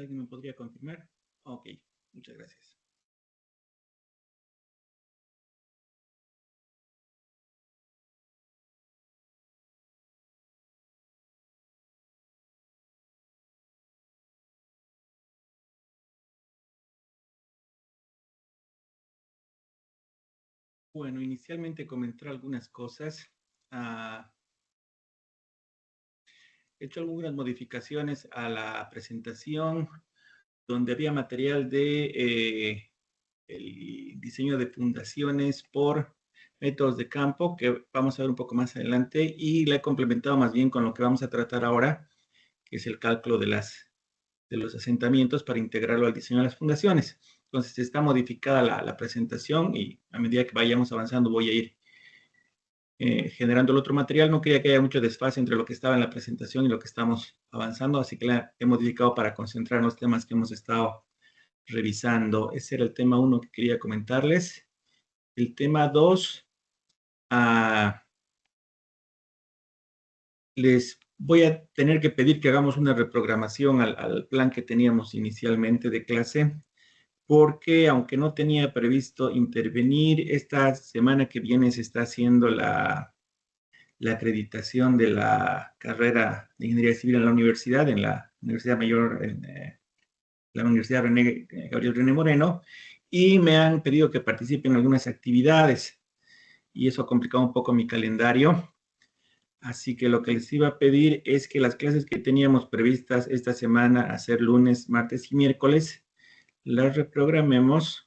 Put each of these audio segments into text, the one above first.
¿Alguien me podría confirmar? Ok, muchas gracias. Bueno, inicialmente comentar algunas cosas. He hecho algunas modificaciones a la presentación donde había material de el diseño de fundaciones por métodos de campo, que vamos a ver un poco más adelante, y la he complementado más bien con lo que vamos a tratar ahora, que es el cálculo de los asentamientos para integrarlo al diseño de las fundaciones. Entonces está modificada la presentación y a medida que vayamos avanzando voy a ir generando el otro material. No quería que haya mucho desfase entre lo que estaba en la presentación y lo que estamos avanzando, así que la he modificado para concentrar en los temas que hemos estado revisando. Ese era el tema 1 que quería comentarles. El tema 2, les voy a tener que pedir que hagamos una reprogramación al plan que teníamos inicialmente de clase, porque aunque no tenía previsto intervenir, esta semana que viene se está haciendo la acreditación de la carrera de Ingeniería Civil en la universidad, en la Universidad Mayor, en la Universidad Gabriel René Moreno, y me han pedido que participe en algunas actividades, y eso ha complicado un poco mi calendario. Así que lo que les iba a pedir es que las clases que teníamos previstas esta semana, hacer lunes, martes y miércoles, las reprogramemos.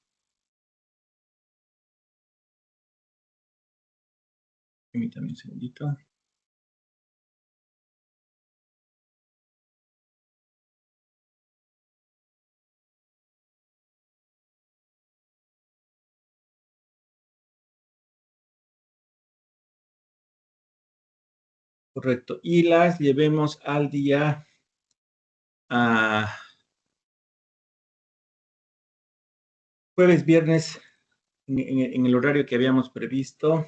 Permítame un segundito. Correcto. Y las llevemos al día jueves, viernes, en el horario que habíamos previsto.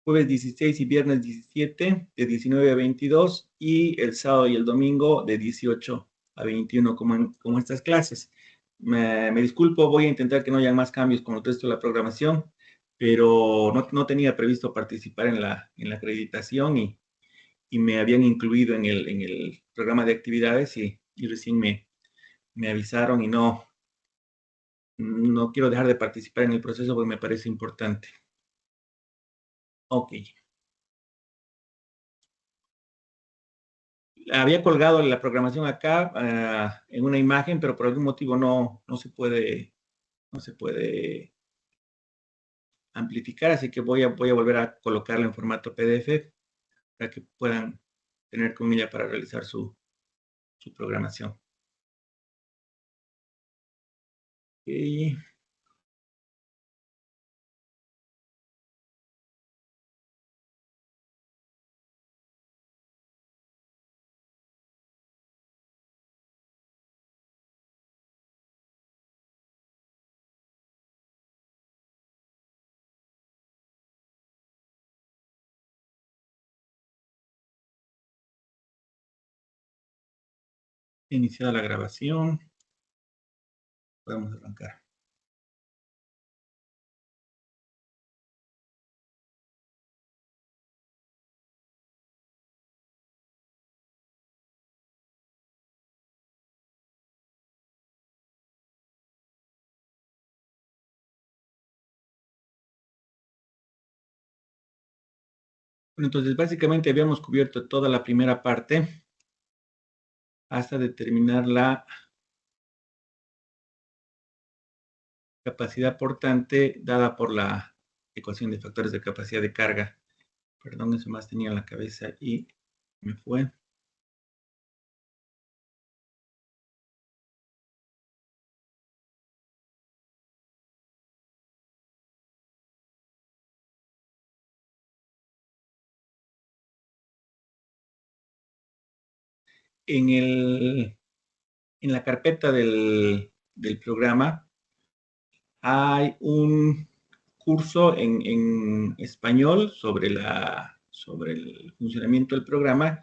Jueves 16 y viernes 17, de 19 a 22, y el sábado y el domingo de 18 a 21, como estas clases. Me disculpo, voy a intentar que no haya más cambios con el resto de la programación, pero no tenía previsto participar en la acreditación y me habían incluido en el programa de actividades y recién me avisaron y no quiero dejar de participar en el proceso porque me parece importante. Ok. Había colgado la programación acá en una imagen, pero por algún motivo no se puede amplificar, así que voy a volver a colocarla en formato PDF para que puedan tener con ella para realizar su programación. Okay. Iniciada la grabación, podemos arrancar. Bueno, entonces básicamente habíamos cubierto toda la primera parte hasta determinar la capacidad portante dada por la ecuación de factores de capacidad de carga. Perdón, eso más tenía en la cabeza y me fue. En la carpeta del programa hay un curso en español sobre el funcionamiento del programa,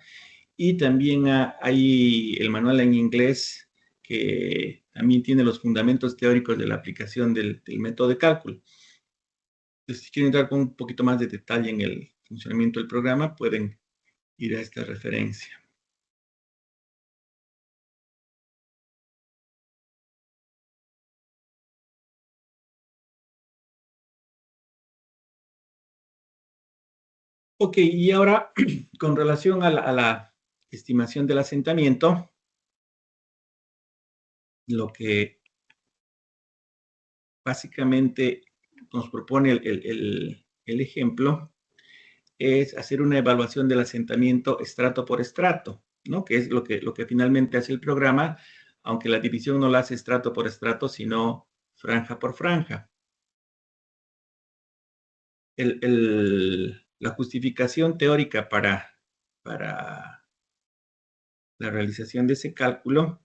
y también hay el manual en inglés que también tiene los fundamentos teóricos de la aplicación del método de cálculo. Entonces, si quieren entrar con un poquito más de detalle en el funcionamiento del programa, pueden ir a esta referencia. Ok, y ahora, con relación a la estimación del asentamiento, lo que básicamente nos propone el ejemplo es hacer una evaluación del asentamiento estrato por estrato, ¿no? Que es lo que finalmente hace el programa, aunque la división no la hace estrato por estrato, sino franja por franja. La justificación teórica para la realización de ese cálculo,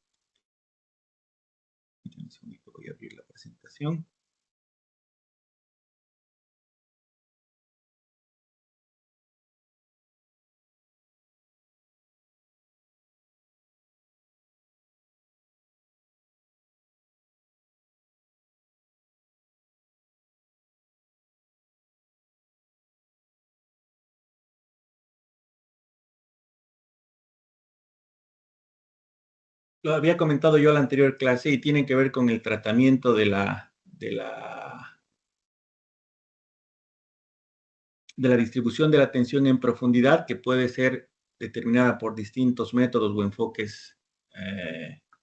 voy a abrir la presentación. Lo había comentado yo en la anterior clase y tiene que ver con el tratamiento de la distribución de la tensión en profundidad, que puede ser determinada por distintos métodos o enfoques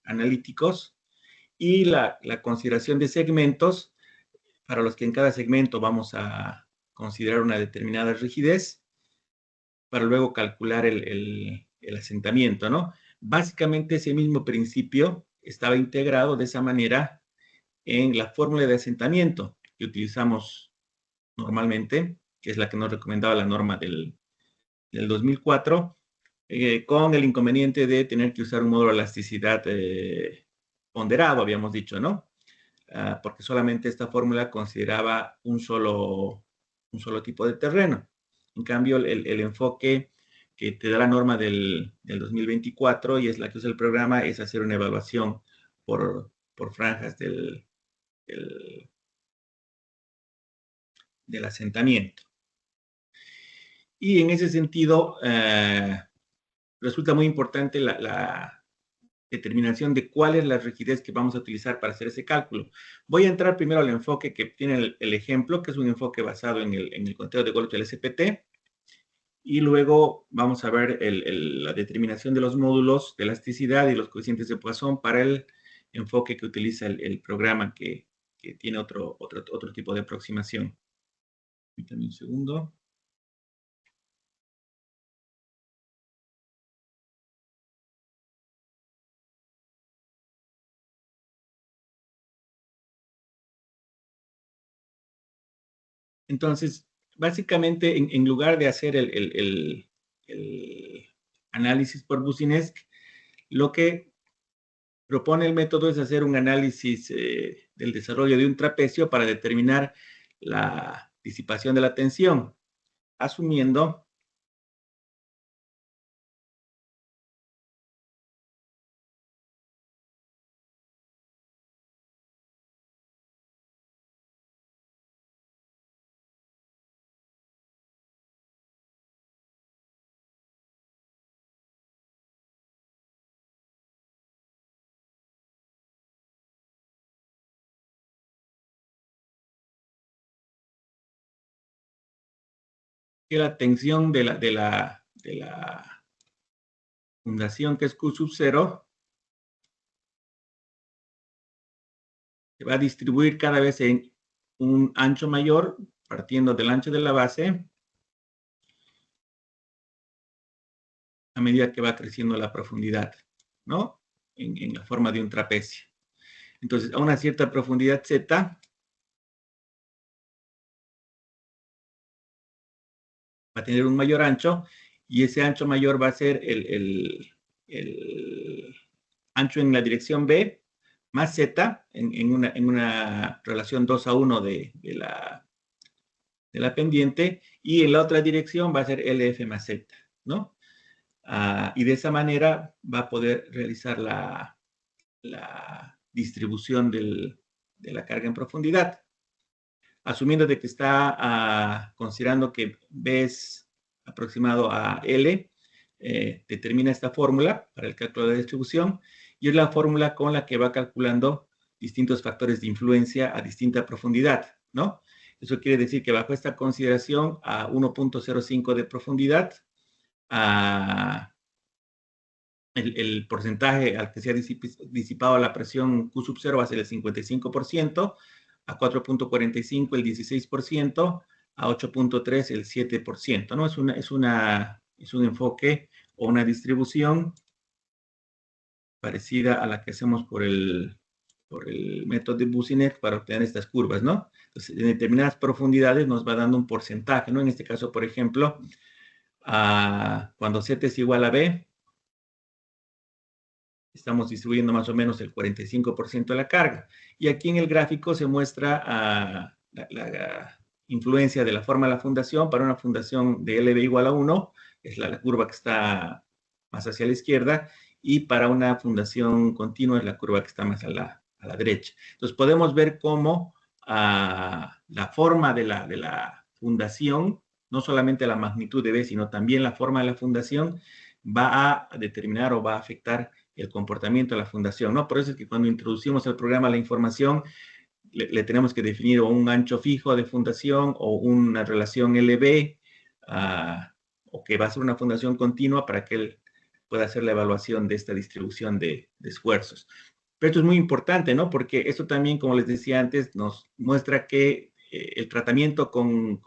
analíticos, y la consideración de segmentos, para los que en cada segmento vamos a considerar una determinada rigidez, para luego calcular el asentamiento, ¿no? Básicamente ese mismo principio estaba integrado de esa manera en la fórmula de asentamiento que utilizamos normalmente, que es la que nos recomendaba la norma del 2004, con el inconveniente de tener que usar un módulo de elasticidad ponderado, habíamos dicho, ¿no? Porque solamente esta fórmula consideraba un solo tipo de terreno. En cambio, el enfoque que te da la norma del 2024 y es la que usa el programa es hacer una evaluación por franjas del asentamiento. Y en ese sentido, resulta muy importante la determinación de cuál es la rigidez que vamos a utilizar para hacer ese cálculo. Voy a entrar primero al enfoque que tiene el ejemplo, que es un enfoque basado en el conteo de golpes del SPT, y luego vamos a ver la determinación de los módulos de elasticidad y los coeficientes de Poisson para el enfoque que utiliza el programa que tiene otro tipo de aproximación. Permítanme un segundo. Entonces, básicamente, en lugar de hacer el análisis por Boussinesq, lo que propone el método es hacer un análisis del desarrollo de un trapecio para determinar la disipación de la tensión, asumiendo que la tensión de la fundación, que es Q sub 0, se va a distribuir cada vez en un ancho mayor, partiendo del ancho de la base, a medida que va creciendo la profundidad, ¿no? En la forma de un trapecio. Entonces, a una cierta profundidad Z, va a tener un mayor ancho, y ese ancho mayor va a ser el ancho en la dirección B, más Z, en una relación 2 a 1 de la pendiente, y en la otra dirección va a ser LF más Z, ¿no? Y de esa manera va a poder realizar la la distribución de la carga en profundidad. Asumiendo de que está considerando que B es aproximado a L, determina esta fórmula para el cálculo de la distribución y es la fórmula con la que va calculando distintos factores de influencia a distinta profundidad, ¿no? Eso quiere decir que bajo esta consideración a 1.05 de profundidad, el porcentaje al que se ha disipado la presión Q sub 0 va a ser el 55%, a 4.45 el 16%, a 8.3 el 7%, ¿no? Es un enfoque o una distribución parecida a la que hacemos por el método de Businet para obtener estas curvas, ¿no? Entonces, en determinadas profundidades nos va dando un porcentaje, ¿no? En este caso, por ejemplo, cuando Z es igual a B, estamos distribuyendo más o menos el 45% de la carga. Y aquí en el gráfico se muestra la influencia de la forma de la fundación para una fundación de LB igual a 1, es la curva que está más hacia la izquierda, y para una fundación continua es la curva que está más a la derecha. Entonces podemos ver cómo la forma de la fundación, no solamente la magnitud de B, sino también la forma de la fundación, va a determinar o va a afectar el comportamiento de la fundación, ¿no? Por eso es que cuando introducimos al programa la información, le tenemos que definir un ancho fijo de fundación o una relación LB, o que va a ser una fundación continua para que él pueda hacer la evaluación de esta distribución de esfuerzos. Pero esto es muy importante, ¿no? Porque esto también, como les decía antes, nos muestra que el tratamiento con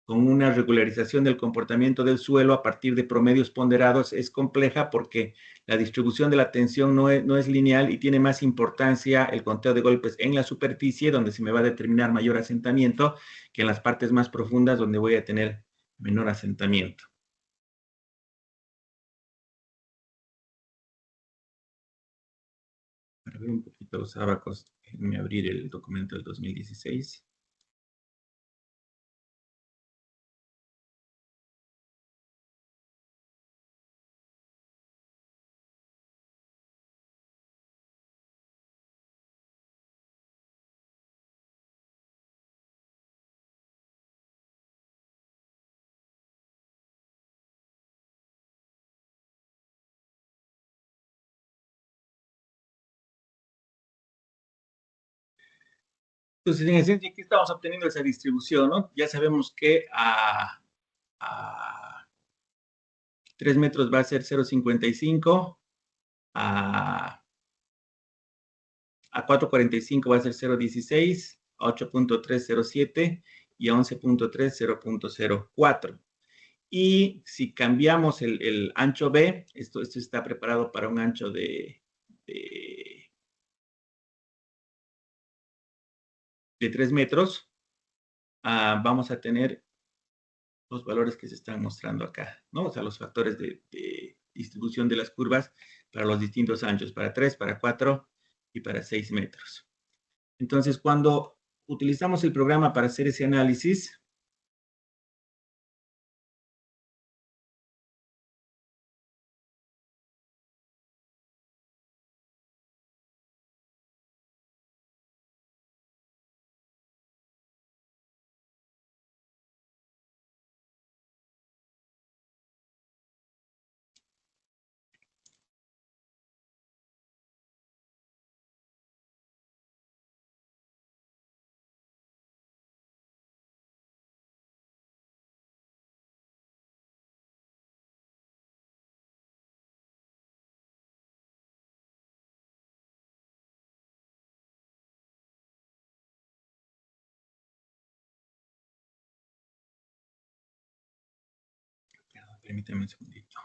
una regularización del comportamiento del suelo a partir de promedios ponderados es compleja porque la distribución de la tensión no es lineal y tiene más importancia el conteo de golpes en la superficie, donde se me va a determinar mayor asentamiento, que en las partes más profundas, donde voy a tener menor asentamiento. Para ver un poquito los ábacos, déjenme abrir el documento del 2016. Entonces, en esencia, aquí estamos obteniendo esa distribución, ¿no? Ya sabemos que a 3 metros va a ser 0,55, a 4.45 va a ser 0.16, a 8.307 y a 11.3 0.04. Y si cambiamos el ancho B, esto está preparado para un ancho de 3 metros, vamos a tener los valores que se están mostrando acá, ¿no? O sea, los factores de distribución de las curvas para los distintos anchos, para 3, para 4 y para 6 metros. Entonces, cuando utilizamos el programa para hacer ese análisis, permítame un segundito.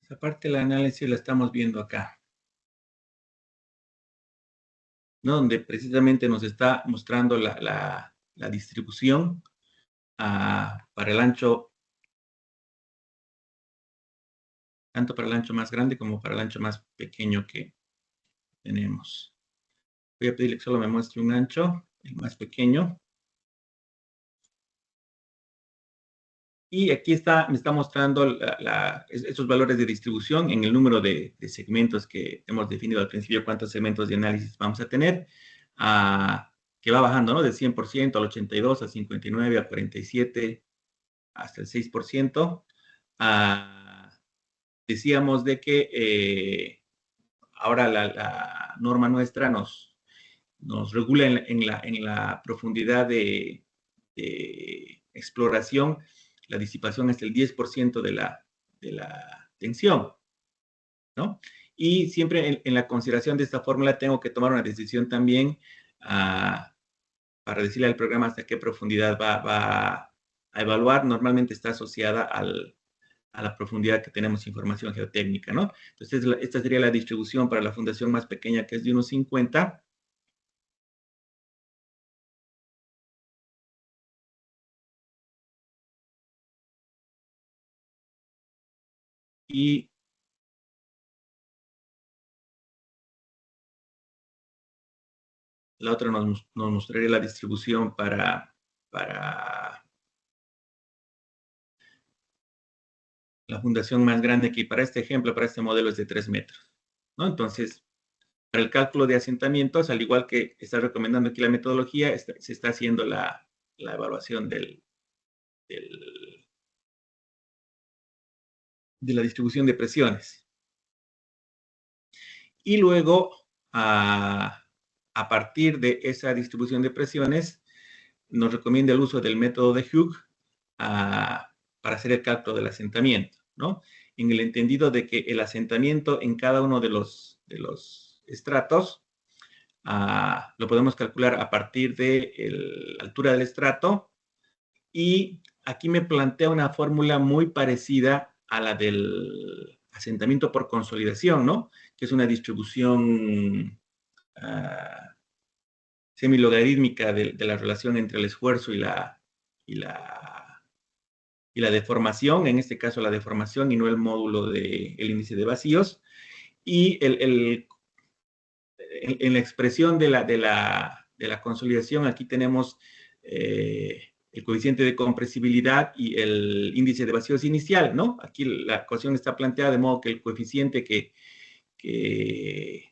Esa parte del análisis la estamos viendo acá, ¿no? Donde precisamente nos está mostrando la distribución para el ancho, tanto para el ancho más grande como para el ancho más pequeño que tenemos. Voy a pedirle que solo me muestre un ancho, el más pequeño. Y aquí me está mostrando esos valores de distribución en el número de segmentos que hemos definido al principio, cuántos segmentos de análisis vamos a tener, que va bajando, ¿no? Del 100% al 82, a 59, a 47, hasta el 6%. Decíamos de que ahora la norma nuestra nos regula en la profundidad de exploración, la disipación es el 10% de la tensión, ¿no? Y siempre en la consideración de esta fórmula tengo que tomar una decisión también para decirle al programa hasta qué profundidad va a evaluar. Normalmente está asociada a la profundidad que tenemos información geotécnica, ¿no? Entonces, esta sería la distribución para la fundación más pequeña, que es de 1,50. Y la otra nos mostraría la distribución para la fundación más grande, que para este ejemplo, para este modelo es de 3 metros, ¿no? Entonces, para el cálculo de asentamientos, al igual que está recomendando aquí la metodología, se está haciendo la evaluación de la distribución de presiones. Y luego, a partir de esa distribución de presiones, nos recomienda el uso del método de Hughes para hacer el cálculo del asentamiento, ¿no? En el entendido de que el asentamiento en cada uno de los estratos lo podemos calcular a partir de la altura del estrato, y aquí me plantea una fórmula muy parecida a la del asentamiento por consolidación, ¿no? Que es una distribución semilogarítmica de la relación entre el esfuerzo y la, y la deformación, en este caso la deformación y no el módulo del índice de vacíos. Y en la expresión de la consolidación, aquí tenemos el coeficiente de compresibilidad y el índice de vacíos inicial, ¿no? Aquí la ecuación está planteada de modo que el coeficiente que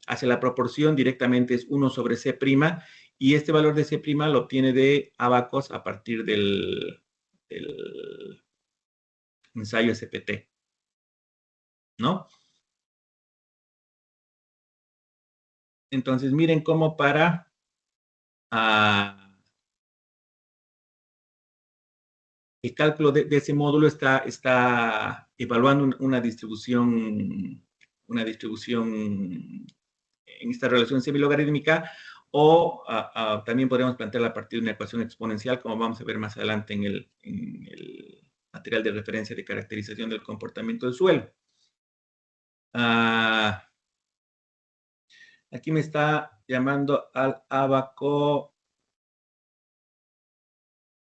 hace la proporción directamente es 1 sobre C', y este valor de C' lo obtiene de Abacos a partir del ensayo SPT, ¿no? Entonces, miren cómo para el cálculo de ese módulo está evaluando una distribución en esta relación semilogarítmica, o también podríamos plantearla a partir de una ecuación exponencial, como vamos a ver más adelante en el material de referencia de caracterización del comportamiento del suelo. Aquí me está llamando al Abaco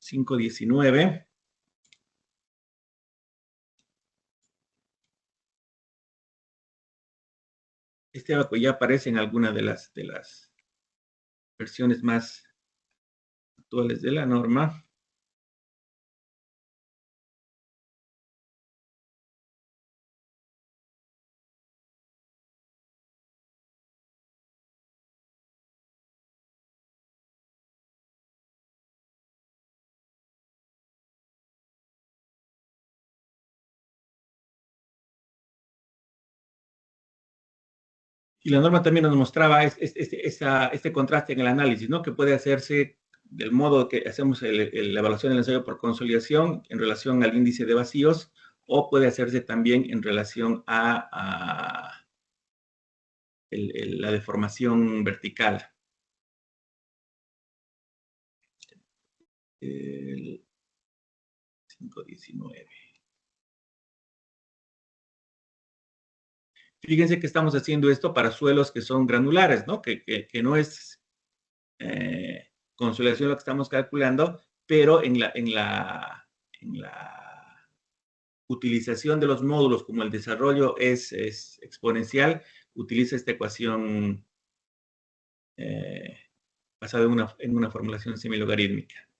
519. Este Abaco ya aparece en alguna de las versiones más actuales de la norma. Y la norma también nos mostraba este contraste en el análisis, ¿no? Que puede hacerse del modo que hacemos la evaluación del ensayo por consolidación en relación al índice de vacíos, o puede hacerse también en relación a la deformación vertical. El 519. Fíjense que estamos haciendo esto para suelos que son granulares, ¿no? Que no es consolidación lo que estamos calculando, pero en la utilización de los módulos, como el desarrollo es exponencial, utiliza esta ecuación basada en una formulación semilogarítmica.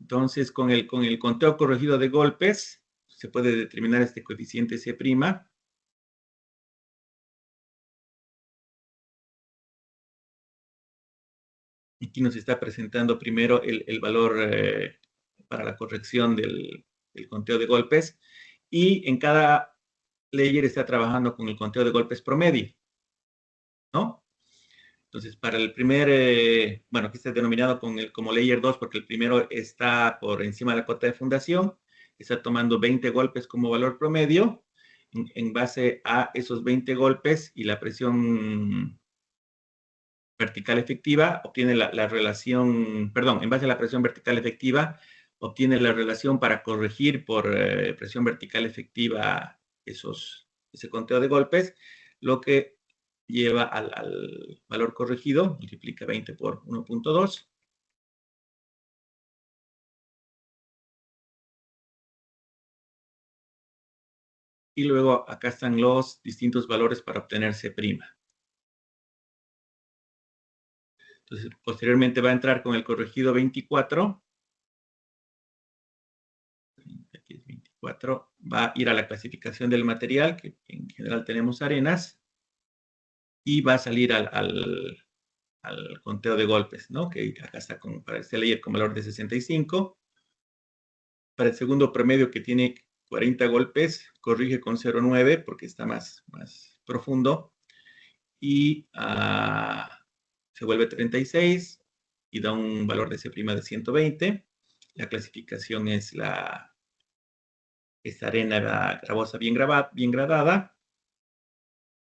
Entonces, con el conteo corregido de golpes, se puede determinar este coeficiente C'. Aquí nos está presentando primero el valor para la corrección del conteo de golpes, y en cada layer está trabajando con el conteo de golpes promedio, ¿no? Entonces, para el primer, bueno, aquí está denominado como layer 2 porque el primero está por encima de la cota de fundación, está tomando 20 golpes como valor promedio. En base a esos 20 golpes y la presión vertical efectiva, obtiene la relación, perdón, en base a la presión vertical efectiva, obtiene la relación para corregir por presión vertical efectiva ese conteo de golpes, lo que lleva al valor corregido, multiplica 20 por 1.2. Y luego acá están los distintos valores para obtener C'. Entonces, posteriormente va a entrar con el corregido 24. Aquí es 24. Va a ir a la clasificación del material, que en general tenemos arenas, y va a salir al conteo de golpes, ¿no? Que acá está para este layer con valor de 65. Para el segundo promedio, que tiene 40 golpes, corrige con 0.9 porque está más profundo, y se vuelve 36 y da un valor de C' de 120. La clasificación es esta arena gravosa bien gradada.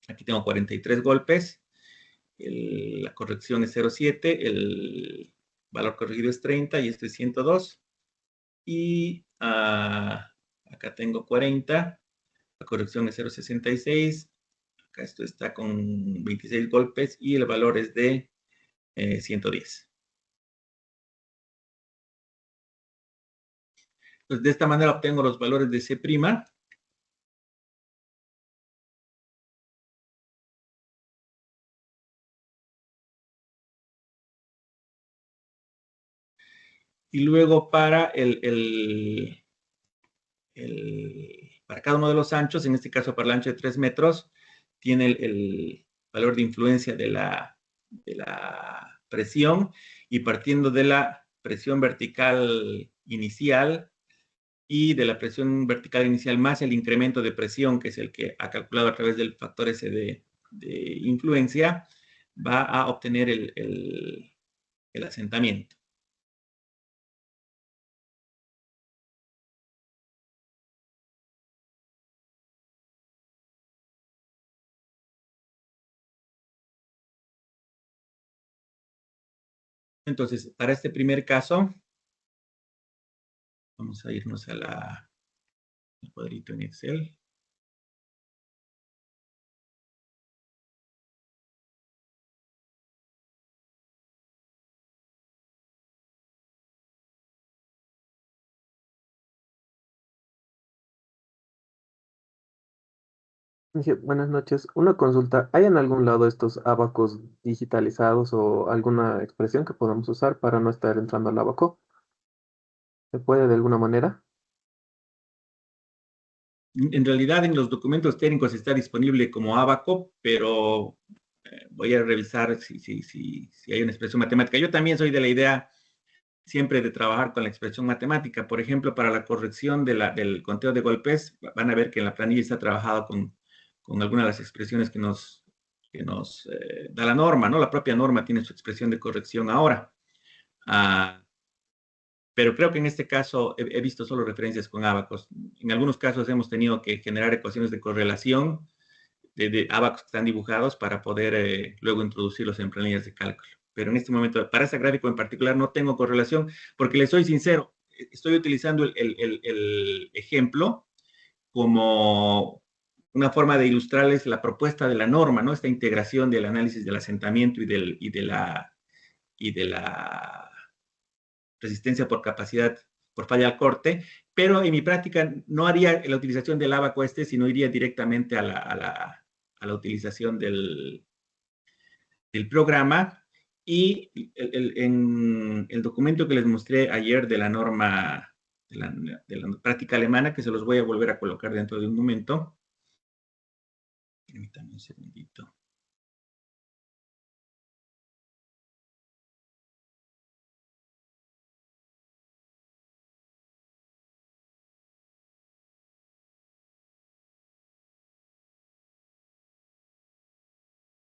Aquí tengo 43 golpes. La corrección es 0.7, el valor corregido es 30 y este es 102. Y acá tengo 40, la corrección es 0.66. Acá esto está con 26 golpes y el valor es de 110. Entonces, de esta manera obtengo los valores de C'. Y luego para para cada uno de los anchos, en este caso para el ancho de 3 metros, tiene el valor de influencia de la presión, y partiendo de la presión vertical inicial y de la presión vertical inicial más el incremento de presión, que es el que ha calculado a través del factor S de influencia, va a obtener el asentamiento. Entonces, para este primer caso, vamos a irnos al cuadrito en Excel. Dije, buenas noches. Una consulta. ¿Hay en algún lado estos abacos digitalizados o alguna expresión que podamos usar para no estar entrando al abaco? ¿Se puede de alguna manera? En realidad, en los documentos técnicos está disponible como abaco, pero voy a revisar si hay una expresión matemática. Yo también soy de la idea siempre de trabajar con la expresión matemática. Por ejemplo, para la corrección del conteo de golpes, van a ver que en la planilla está trabajado con algunas de las expresiones que nos da la norma, ¿no? La propia norma tiene su expresión de corrección ahora. Pero creo que en este caso he visto solo referencias con abacos. En algunos casos hemos tenido que generar ecuaciones de correlación de abacos que están dibujados para poder luego introducirlos en planillas de cálculo. Pero en este momento, para ese gráfico en particular, no tengo correlación, porque les soy sincero, estoy utilizando el ejemplo como una forma de ilustrarles la propuesta de la norma, ¿no? Esta integración del análisis del asentamiento y de la resistencia por capacidad, por falla al corte, pero en mi práctica no haría la utilización del ábaco sino iría directamente a la utilización del programa. Y en el documento que les mostré ayer de la norma de la práctica alemana, que se los voy a volver a colocar dentro de un momento. Permítanme un segundito.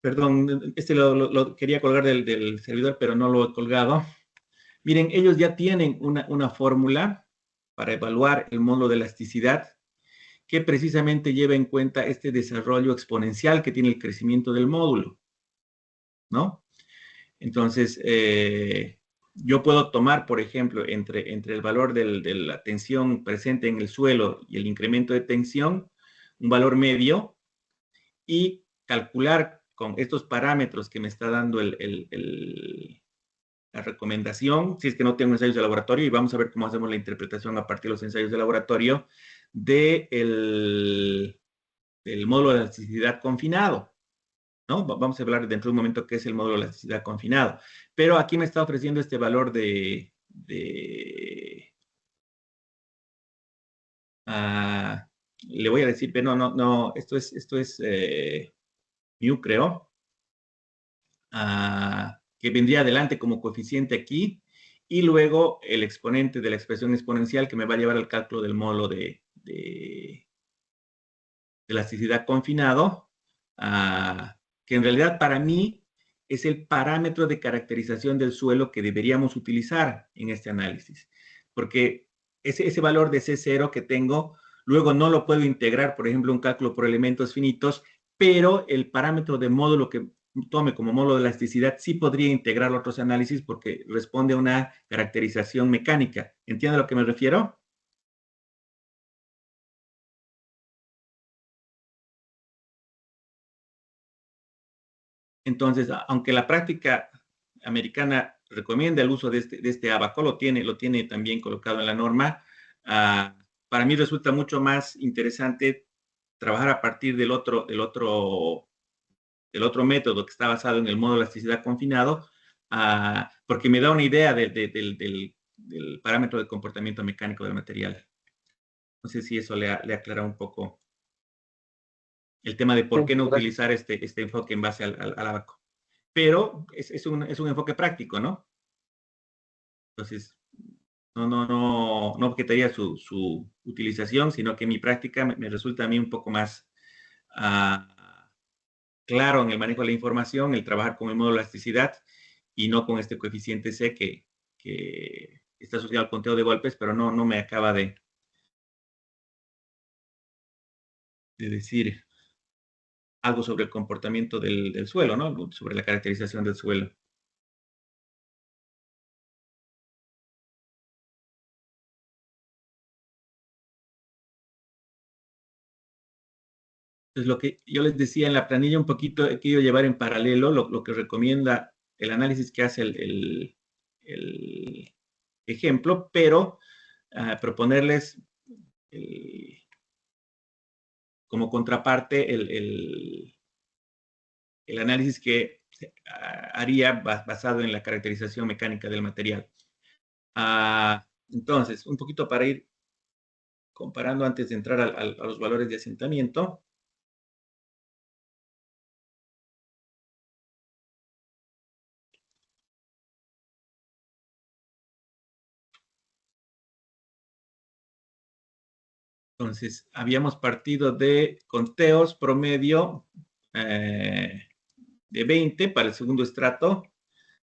Perdón, este lo quería colgar del servidor, pero no lo he colgado. Miren, ellos ya tienen una fórmula para evaluar el módulo de elasticidad que precisamente lleva en cuenta este desarrollo exponencial que tiene el crecimiento del módulo, ¿no? Entonces, yo puedo tomar, por ejemplo, entre el valor de la tensión presente en el suelo y el incremento de tensión, un valor medio, y calcular con estos parámetros que me está dando la recomendación, si es que no tengo ensayos de laboratorio, y vamos a ver cómo hacemos la interpretación a partir de los ensayos de laboratorio del módulo de elasticidad confinado, ¿no? Vamos a hablar dentro de un momento qué es el módulo de elasticidad confinado. Pero aquí me está ofreciendo este valor le voy a decir, pero no, esto es mu, creo, que vendría adelante como coeficiente aquí, y luego el exponente de la expresión exponencial que me va a llevar al cálculo del módulo de elasticidad confinado, que en realidad para mí es el parámetro de caracterización del suelo que deberíamos utilizar en este análisis, porque ese valor de C0 que tengo, luego no lo puedo integrar, por ejemplo, un cálculo por elementos finitos, pero el parámetro de módulo que tome como módulo de elasticidad sí podría integrar otros análisis porque responde a una caracterización mecánica. ¿Entiende a lo que me refiero? Entonces, aunque la práctica americana recomienda el uso de este abaco, lo tiene también colocado en la norma, para mí resulta mucho más interesante trabajar a partir del otro método que está basado en el módulo de elasticidad confinado, porque me da una idea del parámetro de comportamiento mecánico del material. No sé si eso le aclara un poco el tema de por Sí, qué no gracias. utilizar este enfoque en base al abaco. Pero es un enfoque práctico, ¿no? Entonces, no objetaría su utilización, sino que mi práctica me resulta a mí un poco más claro en el manejo de la información, el trabajar con el módulo de elasticidad y no con este coeficiente C que está asociado al conteo de golpes, pero no me acaba de decir algo sobre el comportamiento del suelo, ¿no? Sobre la caracterización del suelo. Entonces, lo que yo les decía en la planilla un poquito, he querido llevar en paralelo lo que recomienda el análisis que hace el ejemplo, pero proponerles como contraparte el análisis que haría basado en la caracterización mecánica del material. Entonces, un poquito para ir comparando antes de entrar a los valores de asentamiento. Entonces, habíamos partido de conteos promedio de 20 para el segundo estrato,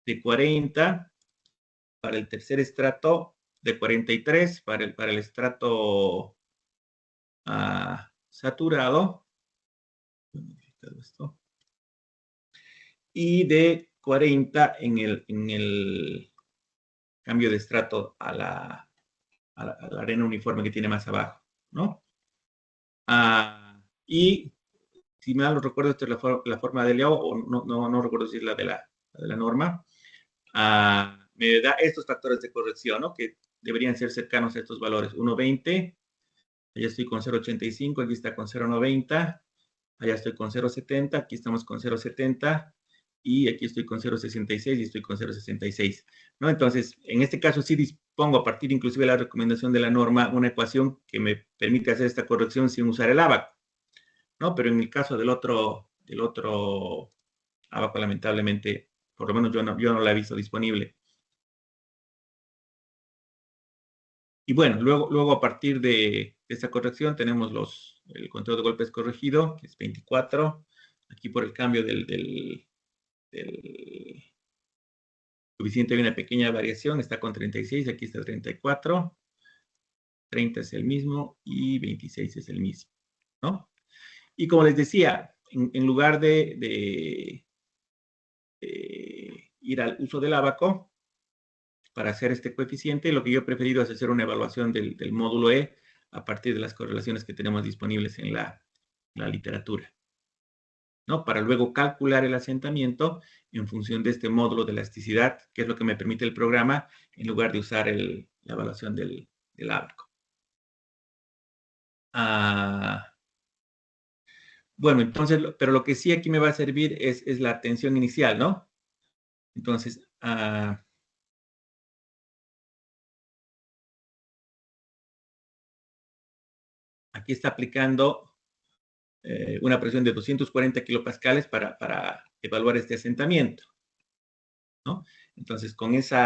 de 40 para el tercer estrato, de 43 para el estrato saturado, y de 40 en el cambio de estrato a la arena uniforme que tiene más abajo, ¿no? Y si mal no recuerdo, esta es la forma de Liao, o no recuerdo si es la de la norma, me da estos factores de corrección, ¿no? Que deberían ser cercanos a estos valores. 1,20, allá estoy con 0,85, aquí está con 0,90, allá estoy con 0,70, aquí estamos con 0,70, y aquí estoy con 0,66 y estoy con 0,66, ¿no? Entonces, en este caso sí dispongo, a partir inclusive de la recomendación de la norma, una ecuación que me permite hacer esta corrección sin usar el ábaco, ¿no? Pero en el caso del otro ábaco, lamentablemente, por lo menos yo no la he visto disponible. Y bueno, luego a partir de esta corrección tenemos el conteo de golpes corregido, que es 24. Aquí por el cambio del coeficiente hay una pequeña variación, está con 36, aquí está 34. 30 es el mismo y 26 es el mismo, ¿no? Y como les decía, en lugar de ir al uso del ábaco para hacer este coeficiente, lo que yo he preferido es hacer una evaluación del módulo E a partir de las correlaciones que tenemos disponibles en la literatura, ¿no? Para luego calcular el asentamiento en función de este módulo de elasticidad, que es lo que me permite el programa, en lugar de usar la evaluación del ábaco. Bueno, entonces, pero lo que sí aquí me va a servir es la tensión inicial, ¿no? Entonces, aquí está aplicando una presión de 240 kilopascales para evaluar este asentamiento, ¿no? Entonces, con ese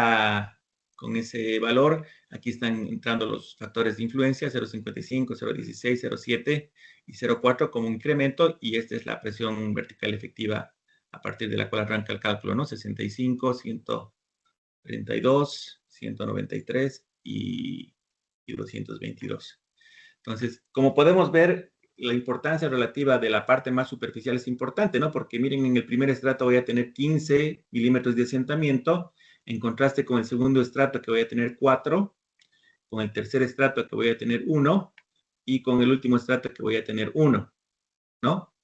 valor, aquí están entrando los factores de influencia, 0,55, 0,16, 0,7 y 0,4 como incremento, y esta es la presión vertical efectiva a partir de la cual arranca el cálculo, ¿no? 65, 132, 193 y 222. Entonces, como podemos ver, la importancia relativa de la parte más superficial es importante, ¿no? Porque miren, en el primer estrato voy a tener 15 milímetros de asentamiento, en contraste con el segundo estrato que voy a tener 4, con el tercer estrato que voy a tener 1 y con el último estrato que voy a tener 1, ¿no?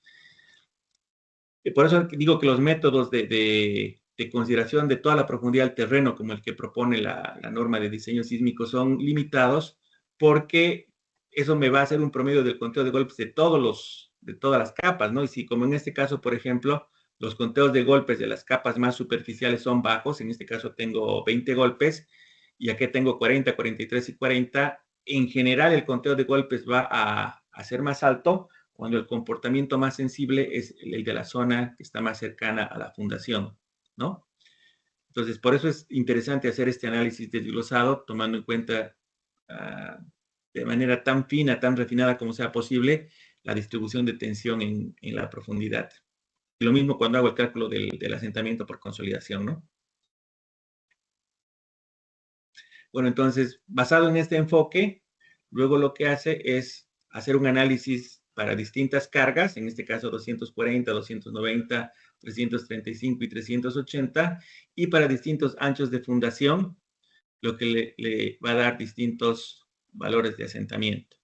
Y por eso digo que los métodos de consideración de toda la profundidad del terreno, como el que propone la norma de diseño sísmico, son limitados porque eso me va a hacer un promedio del conteo de golpes de todas las capas, ¿no? Y si como en este caso, por ejemplo, los conteos de golpes de las capas más superficiales son bajos, en este caso tengo 20 golpes, y aquí tengo 40, 43 y 40, en general el conteo de golpes va a ser más alto cuando el comportamiento más sensible es el de la zona que está más cercana a la fundación, ¿no? Entonces, por eso es interesante hacer este análisis desglosado, tomando en cuenta de manera tan fina, tan refinada como sea posible, la distribución de tensión en la profundidad. Y lo mismo cuando hago el cálculo del asentamiento por consolidación, ¿no? Bueno, entonces, basado en este enfoque, luego lo que hace es hacer un análisis para distintas cargas, en este caso 240, 290, 335 y 380, y para distintos anchos de fundación, lo que le va a dar distintos valores de asentamiento,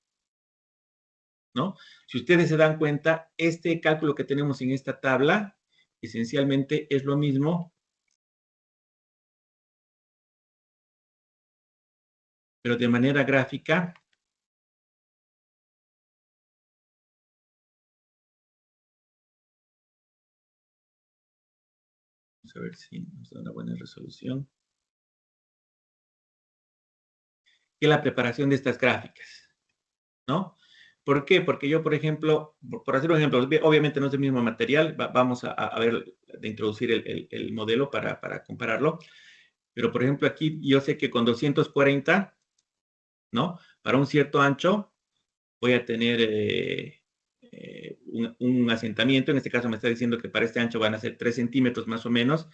¿no? Si ustedes se dan cuenta, este cálculo que tenemos en esta tabla, esencialmente es lo mismo, pero de manera gráfica. Vamos a ver si nos da una buena resolución. Que la preparación de estas gráficas, ¿no? ¿Por qué? Porque yo, por ejemplo, por hacer un ejemplo, obviamente no es el mismo material, vamos a ver, de introducir el modelo para compararlo, pero por ejemplo aquí yo sé que con 240, ¿no? Para un cierto ancho voy a tener un asentamiento, en este caso me está diciendo que para este ancho van a ser 3 centímetros más o menos.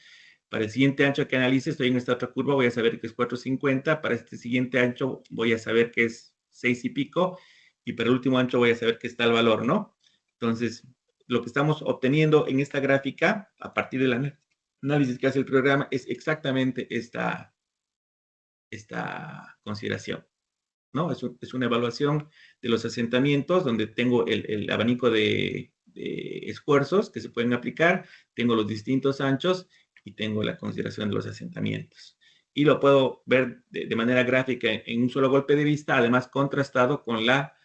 Para el siguiente ancho que analice, estoy en esta otra curva, voy a saber que es 450. Para este siguiente ancho voy a saber que es 6 y pico. Y para el último ancho voy a saber que está el valor, ¿no? Entonces, lo que estamos obteniendo en esta gráfica, a partir del análisis que hace el programa, es exactamente esta consideración. ¿no? Es una evaluación de los asentamientos donde tengo el abanico de esfuerzos que se pueden aplicar, tengo los distintos anchos y tengo la consideración de los asentamientos. Y lo puedo ver de manera gráfica en un solo golpe de vista, además contrastado con la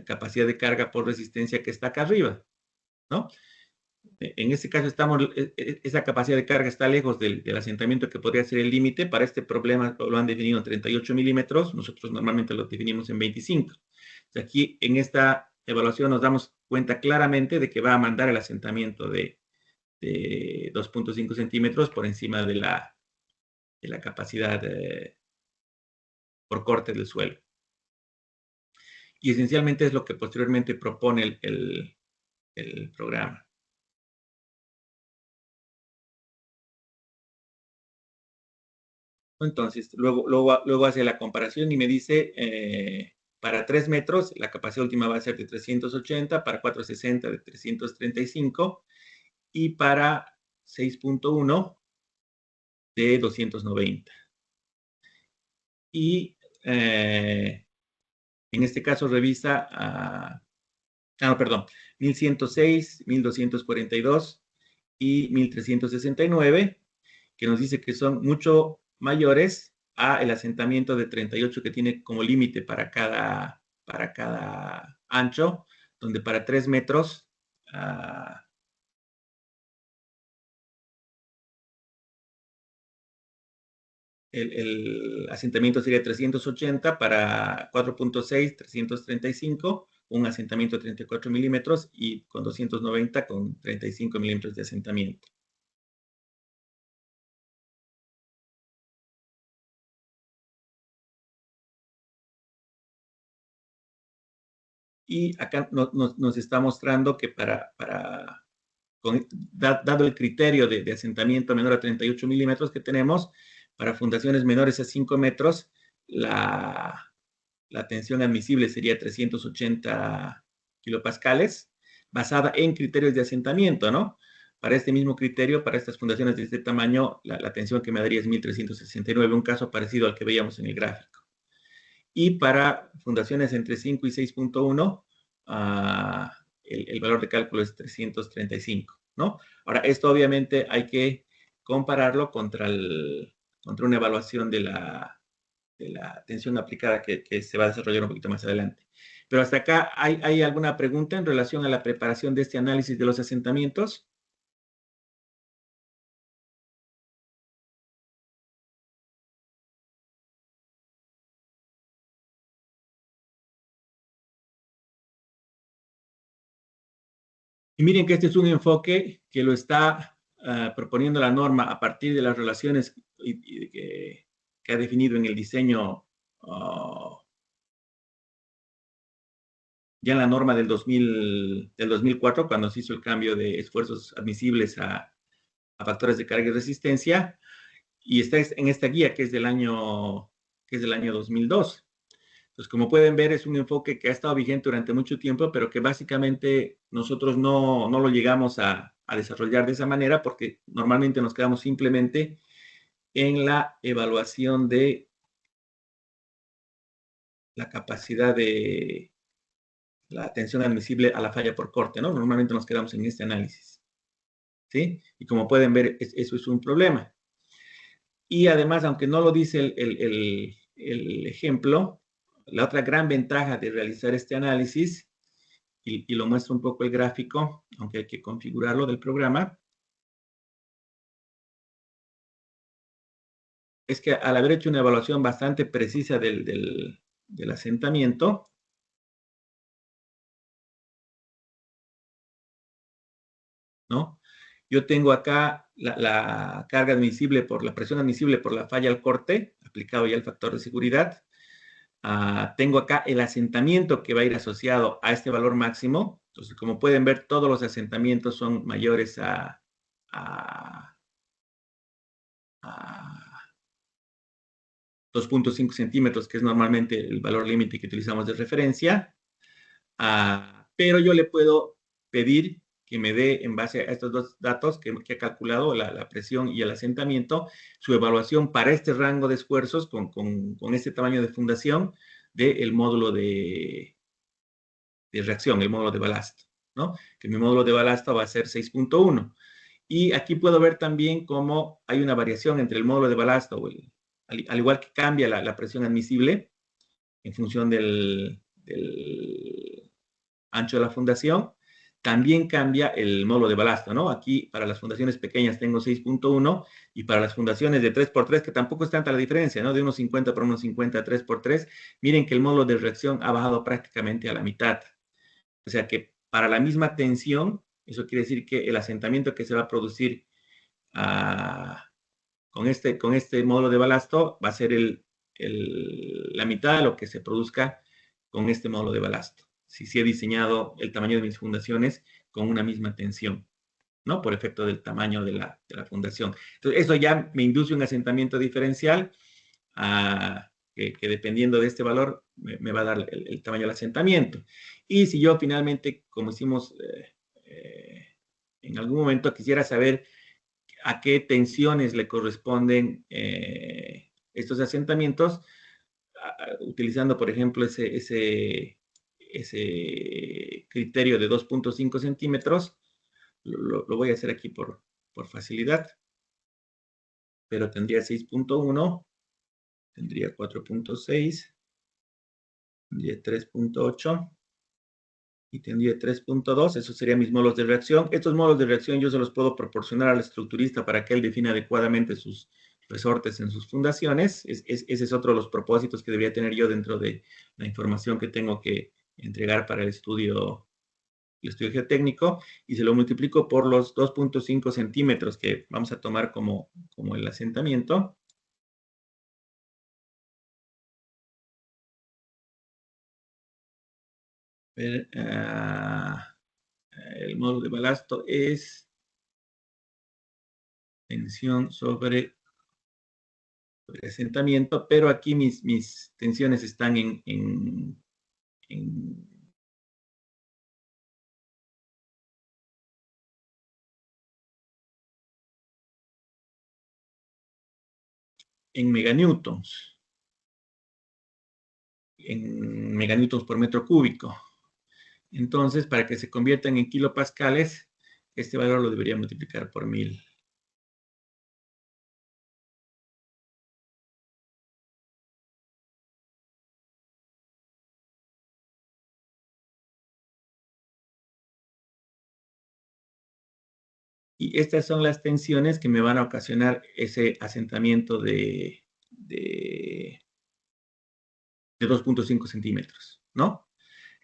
capacidad de carga por resistencia que está acá arriba, ¿no? En este caso, esa capacidad de carga está lejos del asentamiento que podría ser el límite. Para este problema lo han definido en 38 milímetros. Nosotros normalmente lo definimos en 25. Aquí, en esta evaluación, nos damos cuenta claramente de que va a mandar el asentamiento de 2.5 centímetros por encima de la capacidad por corte del suelo. Y esencialmente es lo que posteriormente propone el programa. Entonces, luego hace la comparación y me dice, para 3 metros, la capacidad última va a ser de 380, para 460 de 335 y para 6.1 de 290. Y en este caso revisa, perdón, 1106, 1242 y 1369, que nos dice que son mucho mayores a el asentamiento de 38 que tiene como límite para cada ancho, donde para 3 metros el asentamiento sería 380, para 4.6, 335, un asentamiento de 34 milímetros y con 290 con 35 milímetros de asentamiento. Y acá nos está mostrando que dado el criterio de asentamiento menor a 38 milímetros que tenemos, para fundaciones menores a 5 metros, la tensión admisible sería 380 kilopascales, basada en criterios de asentamiento, ¿no? Para este mismo criterio, para estas fundaciones de este tamaño, la tensión que me daría es 1369, un caso parecido al que veíamos en el gráfico. Y para fundaciones entre 5 y 6.1, el valor de cálculo es 335, ¿no? Ahora, esto obviamente hay que compararlo contra una evaluación de la tensión aplicada que se va a desarrollar un poquito más adelante. Pero hasta acá, ¿hay alguna pregunta en relación a la preparación de este análisis de los asentamientos? Y miren que este es un enfoque que lo está proponiendo la norma a partir de las relaciones que ha definido en el diseño, ya en la norma del 2004, cuando se hizo el cambio de esfuerzos admisibles a factores de carga y resistencia, y está en esta guía que es del año 2002. Entonces, como pueden ver, es un enfoque que ha estado vigente durante mucho tiempo, pero que básicamente nosotros no lo llegamos a desarrollar de esa manera porque normalmente nos quedamos simplemente en la evaluación de la capacidad de la tensión admisible a la falla por corte, ¿no? Normalmente nos quedamos en este análisis, ¿sí? Y como pueden ver, eso es un problema. Y además, aunque no lo dice el ejemplo, la otra gran ventaja de realizar este análisis, y lo muestra un poco el gráfico, aunque hay que configurarlo del programa, es que al haber hecho una evaluación bastante precisa del asentamiento, ¿no? Yo tengo acá la carga admisible por la presión admisible por la falla al corte, aplicado ya el factor de seguridad. Tengo acá el asentamiento que va a ir asociado a este valor máximo. Entonces, como pueden ver, todos los asentamientos son mayores a 2.5 centímetros, que es normalmente el valor límite que utilizamos de referencia. Pero yo le puedo pedir que me dé, en base a estos dos datos que ha calculado, la presión y el asentamiento, su evaluación para este rango de esfuerzos con este tamaño de fundación, del módulo de reacción, el módulo de balasto, ¿no? Que mi módulo de balasto va a ser 6.1. Y aquí puedo ver también cómo hay una variación entre el módulo de balasto, al igual que cambia la presión admisible en función del ancho de la fundación, también cambia el módulo de balasto, ¿no? Aquí para las fundaciones pequeñas tengo 6.1 y para las fundaciones de 3x3, que tampoco es tanta la diferencia, ¿no? De 1.50 por 1.50 3x3, miren que el módulo de reacción ha bajado prácticamente a la mitad. O sea que para la misma tensión, eso quiere decir que el asentamiento que se va a producir con este módulo de balasto va a ser la mitad de lo que se produzca con este módulo de balasto. Si he diseñado el tamaño de mis fundaciones con una misma tensión, ¿no? Por efecto del tamaño de la fundación. Entonces, eso ya me induce un asentamiento diferencial que dependiendo de este valor me va a dar el tamaño del asentamiento. Y si yo finalmente, como hicimos en algún momento, quisiera saber a qué tensiones le corresponden estos asentamientos, utilizando, por ejemplo, ese criterio de 2.5 centímetros, lo voy a hacer aquí por facilidad, pero tendría 6.1, tendría 4.6, tendría 3.8 y tendría 3.2, esos serían mis módulos de reacción. Estos módulos de reacción yo se los puedo proporcionar al estructurista para que él defina adecuadamente sus resortes en sus fundaciones. Ese es otro de los propósitos que debería tener yo dentro de la información que tengo que entregar para el estudio geotécnico, y se lo multiplico por los 2.5 centímetros que vamos a tomar como el asentamiento. El módulo de balasto es tensión sobre asentamiento, pero aquí mis tensiones están en meganewtons, por metro cúbico. Entonces, para que se conviertan en kilopascales, este valor lo debería multiplicar por 1000. Y estas son las tensiones que me van a ocasionar ese asentamiento de 2.5 centímetros, ¿no?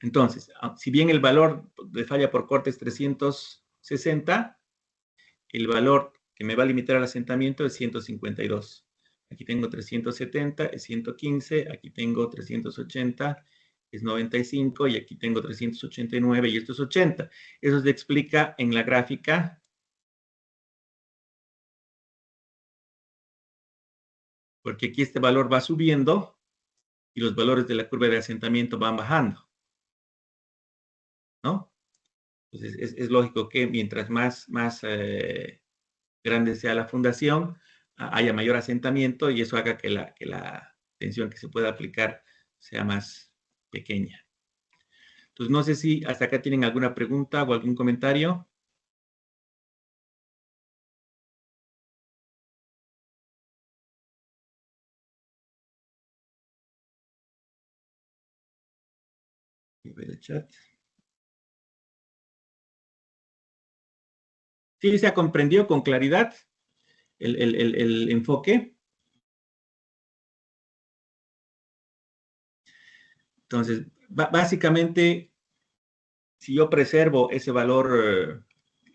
Entonces, si bien el valor de falla por corte es 360, el valor que me va a limitar al asentamiento es 152. Aquí tengo 370, es 115, aquí tengo 380, es 95, y aquí tengo 389, y esto es 80. Eso se explica en la gráfica, porque aquí este valor va subiendo y los valores de la curva de asentamiento van bajando, ¿no? Entonces, es lógico que mientras más grande sea la fundación, haya mayor asentamiento, y eso haga que la tensión que se pueda aplicar sea más pequeña. Entonces, no sé si hasta acá tienen alguna pregunta o algún comentario. Voy a ver el chat. Sí, se ha comprendido con claridad el enfoque. Entonces, básicamente, si yo preservo ese valor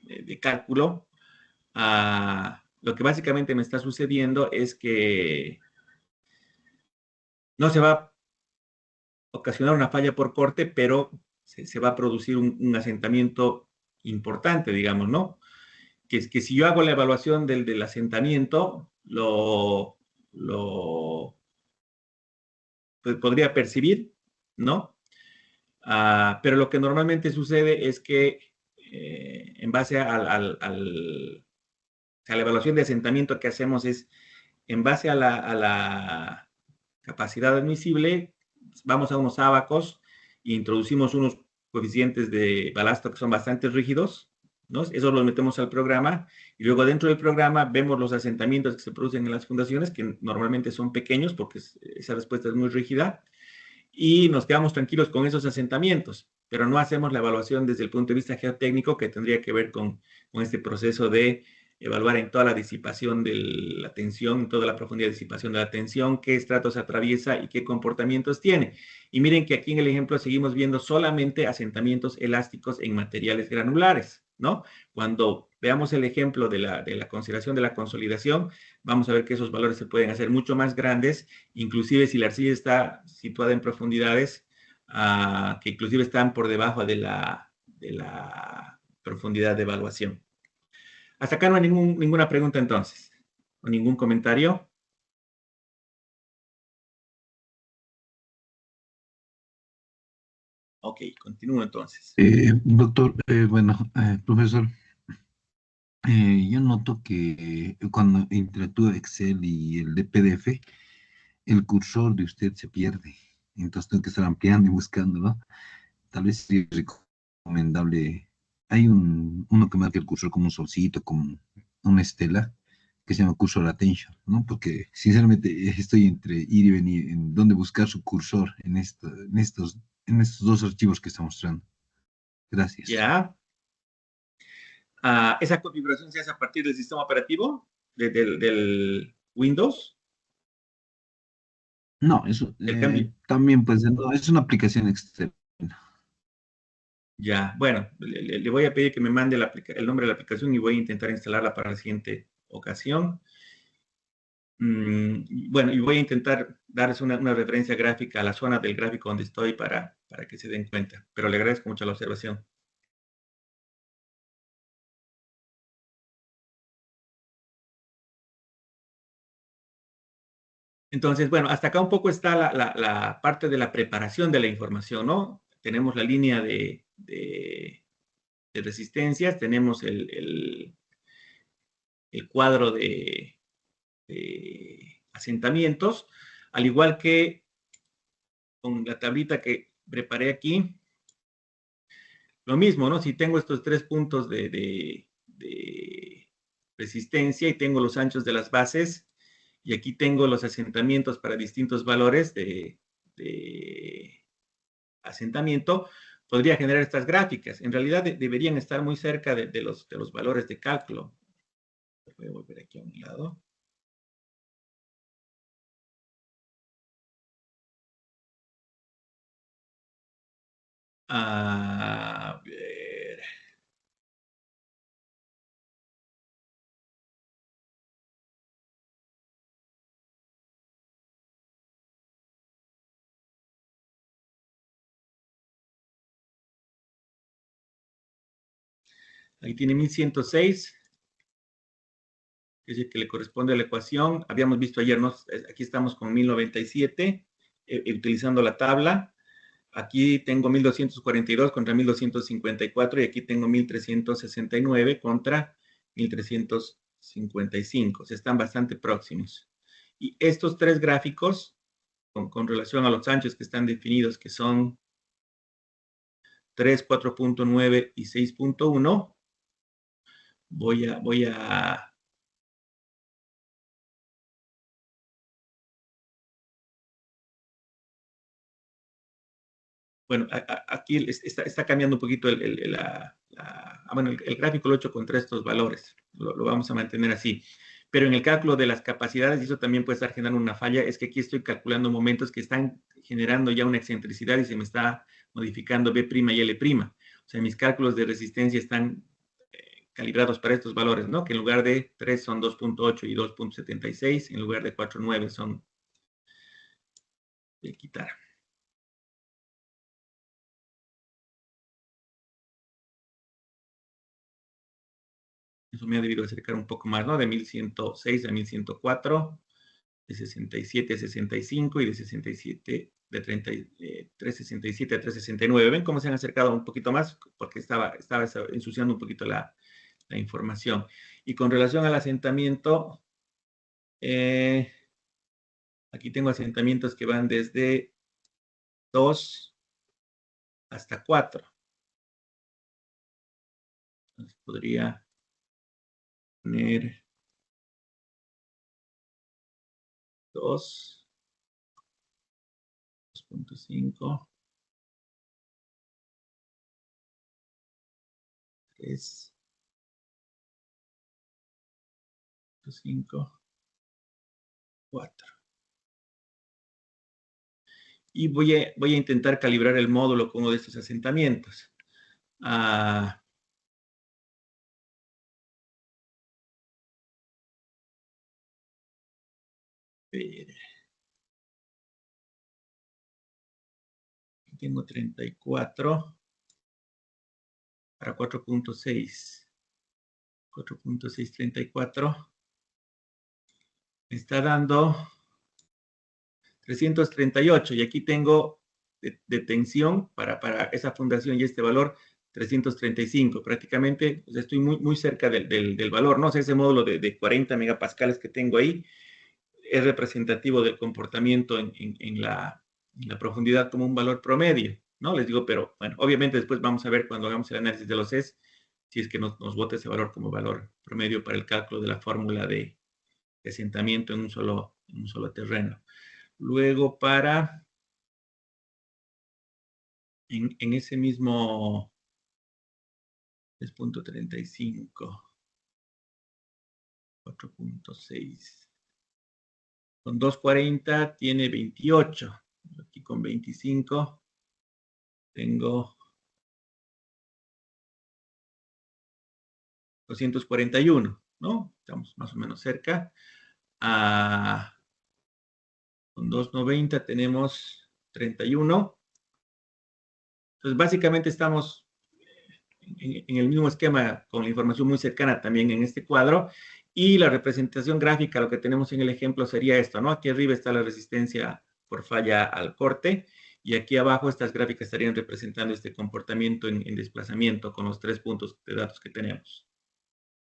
de cálculo, lo que básicamente me está sucediendo es que no se va a ocasionar una falla por corte, pero se va a producir un asentamiento importante, digamos, ¿no? Que si yo hago la evaluación del asentamiento, pues, podría percibir, ¿no? Pero lo que normalmente sucede es que en base a la evaluación de asentamiento que hacemos es en base a la capacidad admisible, vamos a unos ábacos e introducimos unos coeficientes de balasto que son bastante rígidos, ¿no? Eso lo metemos al programa y luego dentro del programa vemos los asentamientos que se producen en las fundaciones, que normalmente son pequeños porque esa respuesta es muy rígida, y nos quedamos tranquilos con esos asentamientos, pero no hacemos la evaluación desde el punto de vista geotécnico que tendría que ver con este proceso de evaluar en toda la disipación de la tensión, en toda la profundidad de disipación de la tensión, qué estratos atraviesa y qué comportamientos tiene. Y miren que aquí en el ejemplo seguimos viendo solamente asentamientos elásticos en materiales granulares, ¿no? Cuando veamos el ejemplo de la consideración de la consolidación, vamos a ver que esos valores se pueden hacer mucho más grandes, inclusive si la arcilla está situada en profundidades que inclusive están por debajo de la profundidad de evaluación. Hasta acá no hay ninguna pregunta entonces, o ningún comentario. Ok, continúo entonces. Doctor, profesor, yo noto que cuando interactúa Excel y el de PDF, el cursor de usted se pierde. Entonces tengo que estar ampliando y buscando, ¿no? Tal vez sería recomendable. Hay uno que marca el cursor como un solcito, como una estela, que se llama cursor attention, ¿no? Porque sinceramente estoy entre ir y venir en dónde buscar su cursor en estos dos archivos que está mostrando. Gracias. Ya. ¿Esa configuración se hace a partir del sistema operativo del Windows? No, eso El cambio. también pues no, es una aplicación externa. Ya, bueno, le voy a pedir que me mande el nombre de la aplicación y voy a intentar instalarla para la siguiente ocasión. Bueno, y voy a intentar darles una referencia gráfica a la zona del gráfico donde estoy para que se den cuenta. Pero le agradezco mucho la observación. Entonces, bueno, hasta acá un poco está la parte de la preparación de la información, ¿no? Tenemos la línea de resistencias, tenemos el cuadro de asentamientos, al igual que con la tablita que preparé aquí, lo mismo, ¿no? Si tengo estos 3 puntos de resistencia y tengo los anchos de las bases, y aquí tengo los asentamientos para distintos valores de asentamiento, podría generar estas gráficas. En realidad deberían estar muy cerca de los valores de cálculo. Voy a volver aquí a un lado. A ver. Ahí tiene 1106, que es el que le corresponde a la ecuación. Habíamos visto ayer, ¿no? Aquí estamos con 1097, utilizando la tabla. Aquí tengo 1242 contra 1254 y aquí tengo 1369 contra 1355. O sea, están bastante próximos. Y estos 3 gráficos, con relación a los anchos que están definidos, que son 3, 4.9 y 6.1, voy a bueno, aquí está cambiando un poquito bueno, el gráfico lo he hecho contra estos valores, lo vamos a mantener así. Pero en el cálculo de las capacidades, y eso también puede estar generando una falla, es que aquí estoy calculando momentos que están generando ya una excentricidad y se me está modificando B' y L'. O sea, mis cálculos de resistencia están calibrados para estos valores, ¿no? Que en lugar de 3 son 2.8 y 2.76, en lugar de 4.9 son de quitar. Eso me ha debido acercar un poco más, ¿no? De 1106 a 1104, de 67 a 65 y de 67, de 367 a 369. ¿Ven cómo se han acercado un poquito más? Porque estaba ensuciando un poquito la información. Y con relación al asentamiento, aquí tengo asentamientos que van desde 2 hasta 4. Entonces podría poner 2, 2.5, 3, 5, 4. Y voy a intentar calibrar el módulo con uno de estos asentamientos. A ver, tengo 34 para 4.6. 4.634 me está dando 338 y aquí tengo de tensión para esa fundación y este valor 335. Prácticamente pues estoy muy cerca del valor, ¿no? O sea, ese módulo de 40 megapascales que tengo ahí es representativo del comportamiento en la profundidad como un valor promedio, ¿no? Les digo, pero bueno, obviamente después vamos a ver cuando hagamos el análisis de los S, si es que nos bota ese valor como valor promedio para el cálculo de la fórmula de asentamiento en un solo terreno. Luego en ese mismo 3.35, 4.6, con 240 tiene 28, aquí con 25 tengo 241, ¿no? Estamos más o menos cerca. Con 290 tenemos 31. Entonces, básicamente estamos en el mismo esquema con la información muy cercana también en este cuadro. Y la representación gráfica, lo que tenemos en el ejemplo sería esto, ¿no? Aquí arriba está la resistencia por falla al corte y aquí abajo estas gráficas estarían representando este comportamiento en desplazamiento con los 3 puntos de datos que tenemos,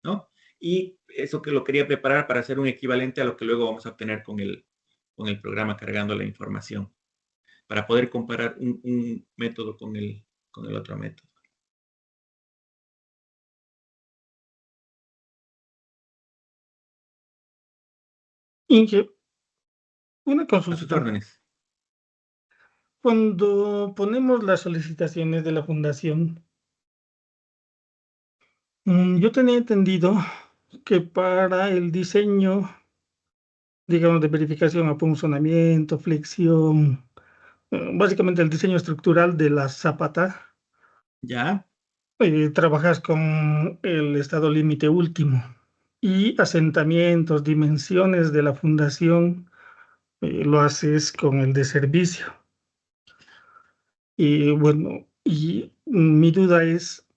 ¿no? Y eso que lo quería preparar para hacer un equivalente a lo que luego vamos a obtener con el programa cargando la información, para poder comparar un método con el otro método. Inge, una A sus consulta. órdenes. Cuando ponemos las solicitaciones de la fundación, yo tenía entendido que para el diseño, digamos, de verificación a funcionamiento, flexión, básicamente el diseño estructural de la zapata, ¿Ya? trabajas con el estado límite último y asentamientos, dimensiones de la fundación, lo haces con el de servicio. Y bueno, y mi duda es,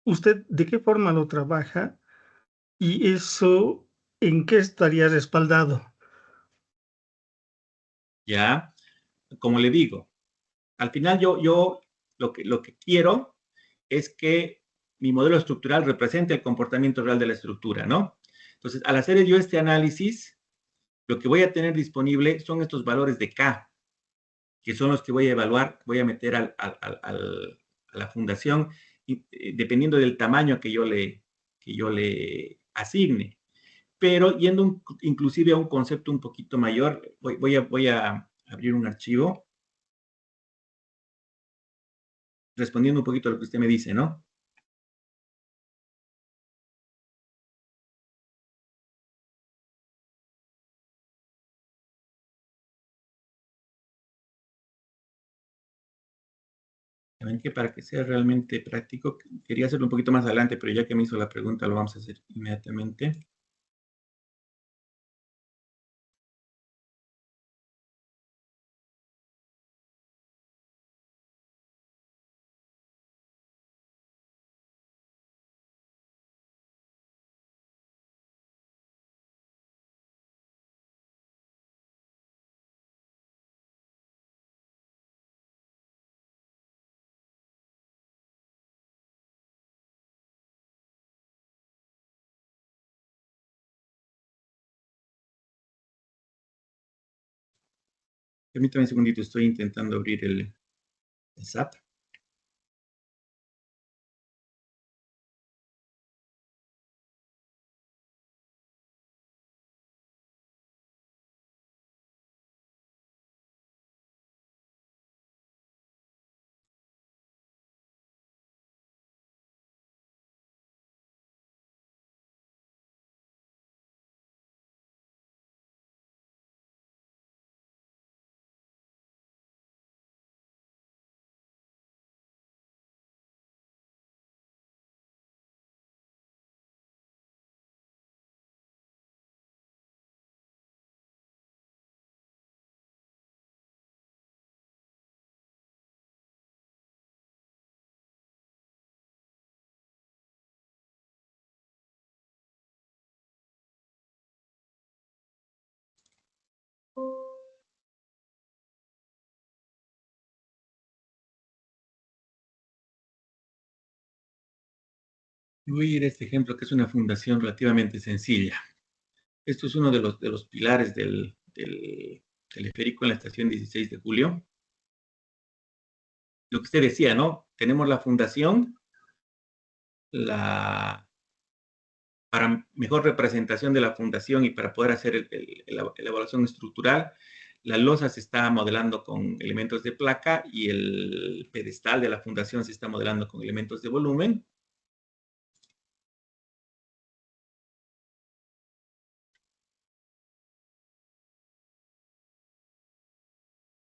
¿usted de qué forma lo trabaja y eso en qué estaría respaldado? ¿Ya? Como le digo, al final yo lo que quiero es que mi modelo estructural represente el comportamiento real de la estructura, ¿no? Entonces, al hacer yo este análisis, lo que voy a tener disponible son estos valores de K, que son los que voy a evaluar, voy a meter a la fundación, dependiendo del tamaño que yo le asigne. Pero yendo inclusive a un concepto un poquito mayor, voy a abrir un archivo respondiendo un poquito a lo que usted me dice, ¿no? Saben que para que sea realmente práctico, quería hacerlo un poquito más adelante, pero ya que me hizo la pregunta, lo vamos a hacer inmediatamente. Permítame un segundito, estoy intentando abrir el SAP. Voy a ir a este ejemplo, que es una fundación relativamente sencilla. Esto es uno de los pilares del teleférico en la estación 16 de julio. Lo que usted decía, ¿no? Tenemos la fundación, para mejor representación de la fundación y para poder hacer la evaluación estructural, la losa se está modelando con elementos de placa y el pedestal de la fundación se está modelando con elementos de volumen.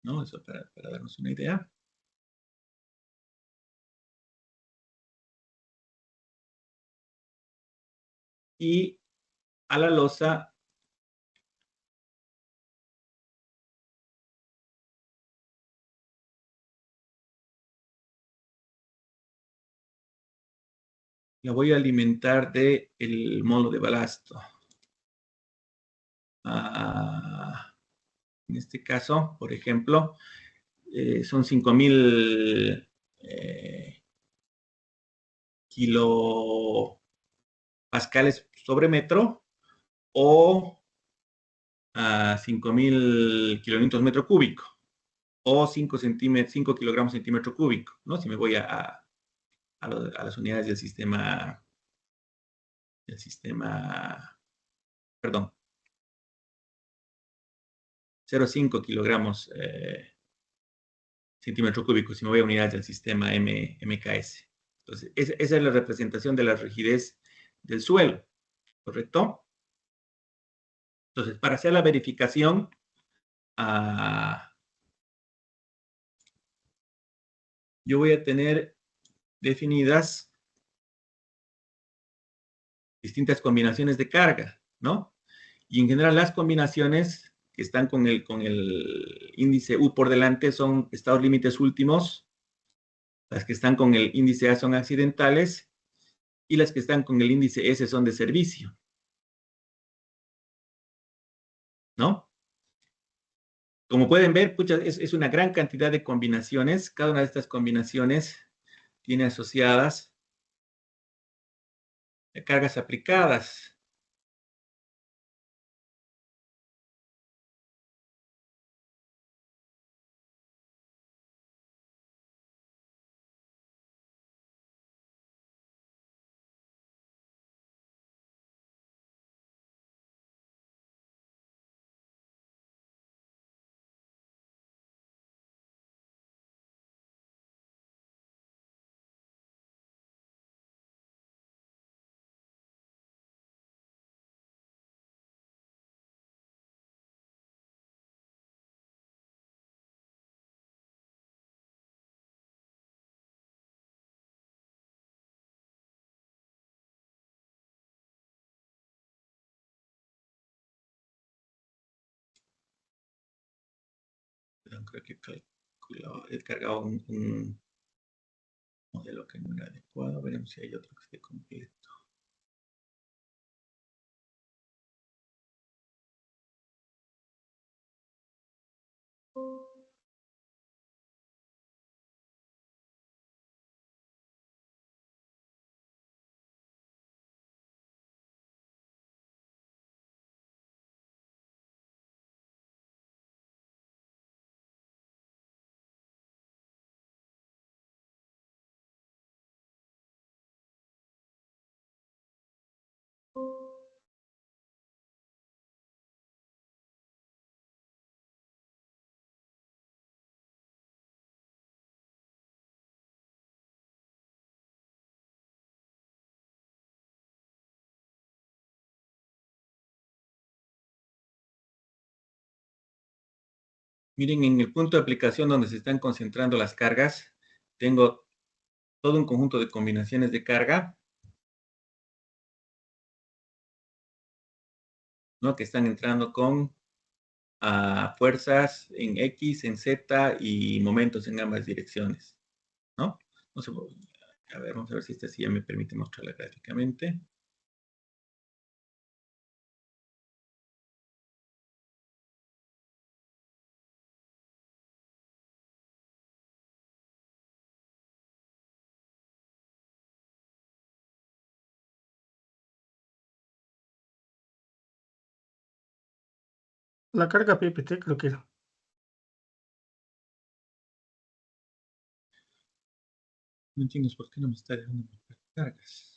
¿No? Eso para darnos una idea. Y a la losa la voy a alimentar del módulo de balasto. En este caso, por ejemplo, son 5.000 kilopascales sobre metro o a 5.000 kilonewtons metro cúbico o 5 kilogramos centímetro cúbico, ¿no? Si me voy a las unidades del sistema, perdón, 0,5 kilogramos centímetro cúbico, si me voy a unidades del sistema MKS. Entonces, esa es la representación de la rigidez del suelo, ¿correcto? Entonces, para hacer la verificación, yo voy a tener definidas distintas combinaciones de carga, ¿no? Y en general las combinaciones que están con el índice U por delante son estados límites últimos, las que están con el índice A son accidentales y las que están con el índice S son de servicio, ¿no? Como pueden ver, pucha, es una gran cantidad de combinaciones. Cada una de estas combinaciones tiene asociadas cargas aplicadas. Creo que he cargado un modelo que no era adecuado. Veremos si hay otro que esté completo. Miren, en el punto de aplicación donde se están concentrando las cargas, tengo todo un conjunto de combinaciones de carga, ¿no? Que están entrando con fuerzas en X, en Z y momentos en ambas direcciones, ¿no? No sé, a ver, vamos a ver si esta sí ya me permite mostrarla gráficamente. La carga PPT creo que era. No entiendo por qué no me está dejando marcar cargas.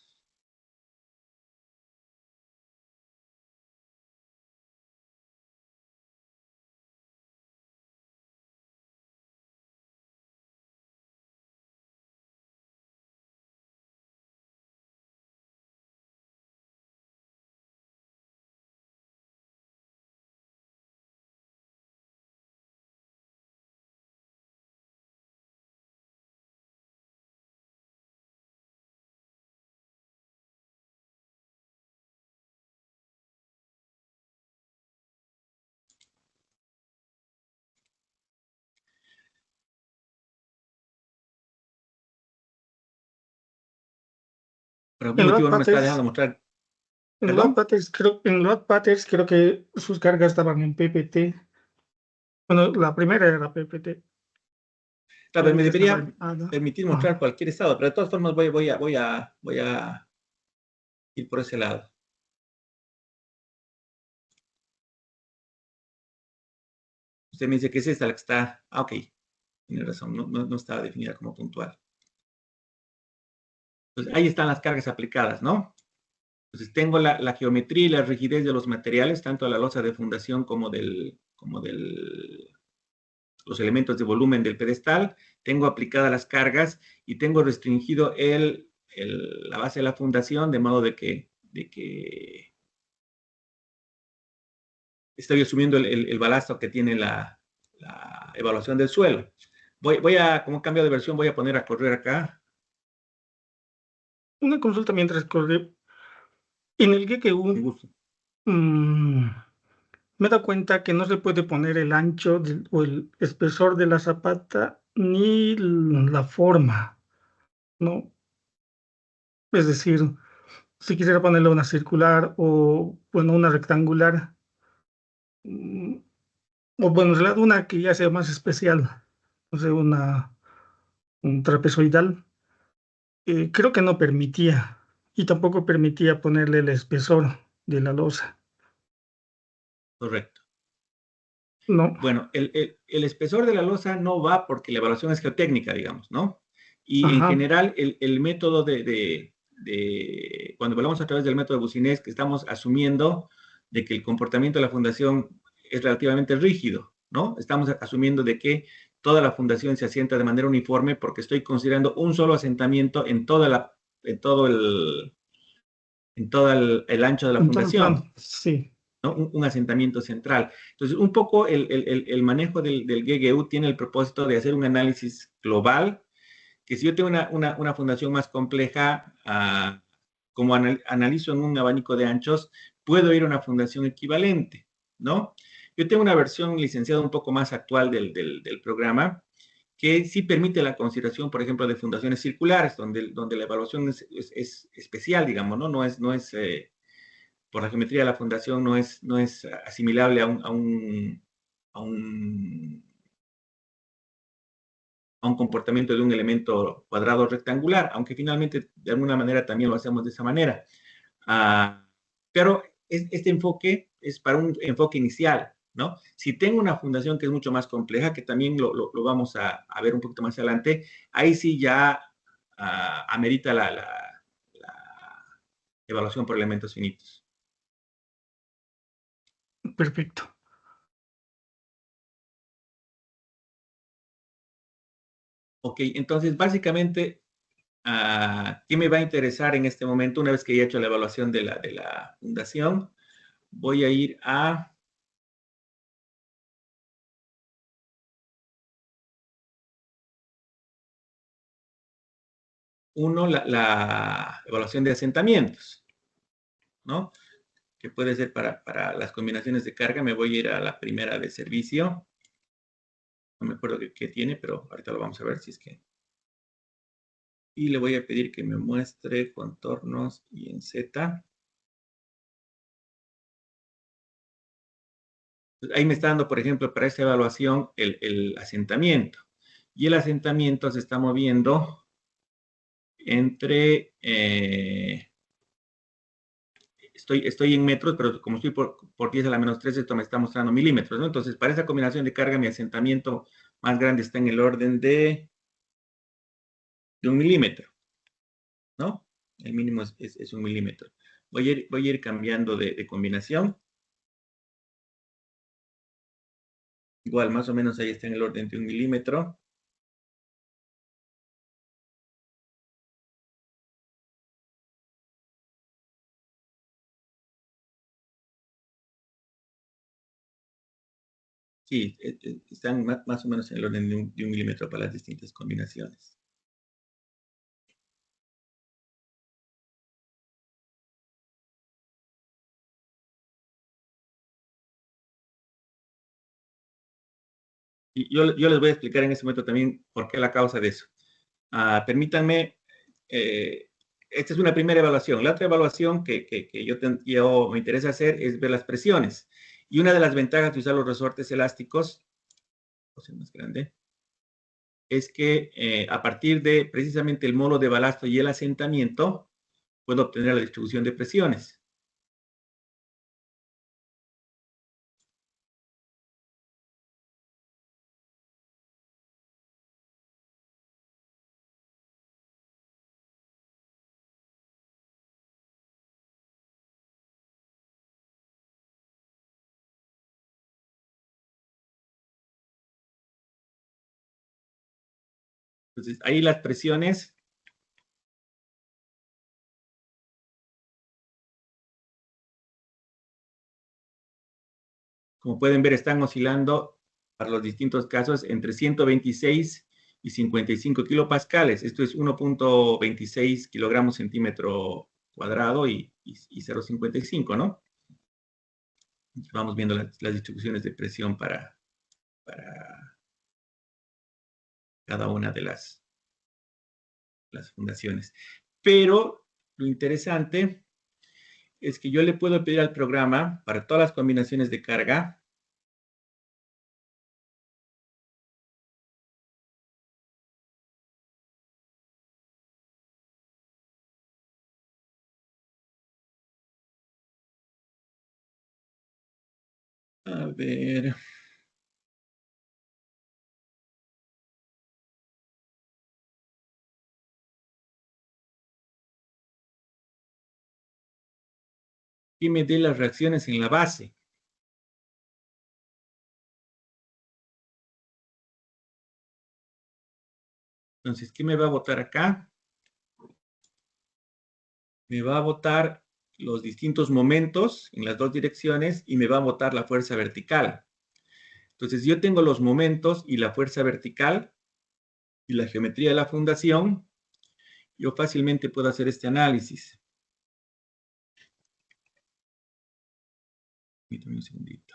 Por algún En motivo Load no me está dejando Patterns, mostrar. en Load ¿Perdón? Patterns en Load Patterns creo que sus cargas estaban en PPT. Bueno, la primera era PPT. Claro, Luego me ya estaba debería en ADA. permitir mostrar Ajá. cualquier estado, pero de todas formas voy a ir por ese lado. Usted me dice que es esta la que está. Ah, ok. Tiene razón, no estaba definida como puntual. Entonces, ahí están las cargas aplicadas, ¿no? Entonces, tengo la geometría y la rigidez de los materiales, tanto de la losa de fundación como los elementos de volumen del pedestal. Tengo aplicadas las cargas y tengo restringido la base de la fundación, de modo de que estoy asumiendo el balasto que tiene la evaluación del suelo. Como cambio de versión, voy a poner a correr acá. Una consulta mientras corre. En el Me GQU, gusta. me he dado cuenta que no se puede poner el ancho o el espesor de la zapata ni la forma, ¿no? Es decir, si quisiera ponerle una circular o, bueno, una rectangular, mm, o bueno, en realidad una que ya sea más especial, no sé, un trapezoidal, creo que no permitía, y tampoco permitía ponerle el espesor de la losa, Correcto. ¿no? Bueno, el espesor de la losa no va porque la evaluación es geotécnica, digamos, ¿no? Y en Ajá. general, el método cuando hablamos a través del método de Boussinesq, que estamos asumiendo de que el comportamiento de la fundación es relativamente rígido, ¿no? Estamos asumiendo de que toda la fundación se asienta de manera uniforme porque estoy considerando un solo asentamiento en todo el ancho de la En todo el fundación, plano, sí. ¿no? Un asentamiento central. Entonces, un poco el manejo del GGU tiene el propósito de hacer un análisis global, que si yo tengo una fundación más compleja, como analizo en un abanico de anchos, puedo ir a una fundación equivalente, ¿no? Yo tengo una versión licenciada un poco más actual del programa, que sí permite la consideración, por ejemplo, de fundaciones circulares, donde la evaluación es especial, digamos, ¿no? Por la geometría de la fundación no es asimilable a un comportamiento de un elemento cuadrado rectangular, aunque finalmente de alguna manera también lo hacemos de esa manera. Pero este enfoque es para un enfoque inicial, ¿no? Si tengo una fundación que es mucho más compleja, que también lo vamos a ver un poquito más adelante, ahí sí ya amerita la evaluación por elementos finitos. Perfecto. Ok, entonces básicamente, ¿qué me va a interesar en este momento? Una vez que haya hecho la evaluación de la fundación, voy a ir a Uno, la evaluación de asentamientos, ¿no? Que puede ser para las combinaciones de carga. Me voy a ir a la primera de servicio. No me acuerdo qué tiene, pero ahorita lo vamos a ver si es que... Y le voy a pedir que me muestre contornos y en Z. Ahí me está dando, por ejemplo, para esta evaluación el asentamiento. Y el asentamiento se está moviendo entre... estoy en metros, pero como estoy por 10 a la menos 3, esto me está mostrando milímetros, ¿no? Entonces, para esa combinación de carga, mi asentamiento más grande está en el orden de 1 milímetro, ¿no? El mínimo es 1 milímetro. Voy a ir cambiando de combinación. Igual, más o menos ahí está en el orden de 1 milímetro. Sí, están más o menos en el orden de 1 milímetro para las distintas combinaciones. Y yo les voy a explicar en este momento también por qué la causa de eso. Permítanme, esta es una primera evaluación. La otra evaluación que yo me interesa hacer es ver las presiones. Y una de las ventajas de usar los resortes elásticos, más grande, es que a partir de precisamente el módulo de balasto y el asentamiento, puedo obtener la distribución de presiones. Entonces, ahí las presiones como pueden ver, están oscilando para los distintos casos entre 126 y 55 kilopascales. Esto es 1.26 kilogramos centímetro cuadrado y 0.55, ¿no? Vamos viendo las distribuciones de presión para cada una de las fundaciones. Pero lo interesante es que yo le puedo pedir al programa para todas las combinaciones de carga a ver. Y me dé las reacciones en la base. Entonces, ¿qué me va a botar acá? Me va a botar los distintos momentos en las dos direcciones y me va a botar la fuerza vertical. Entonces, yo tengo los momentos y la fuerza vertical y la geometría de la fundación. Yo fácilmente puedo hacer este análisis. Permítame un segundito.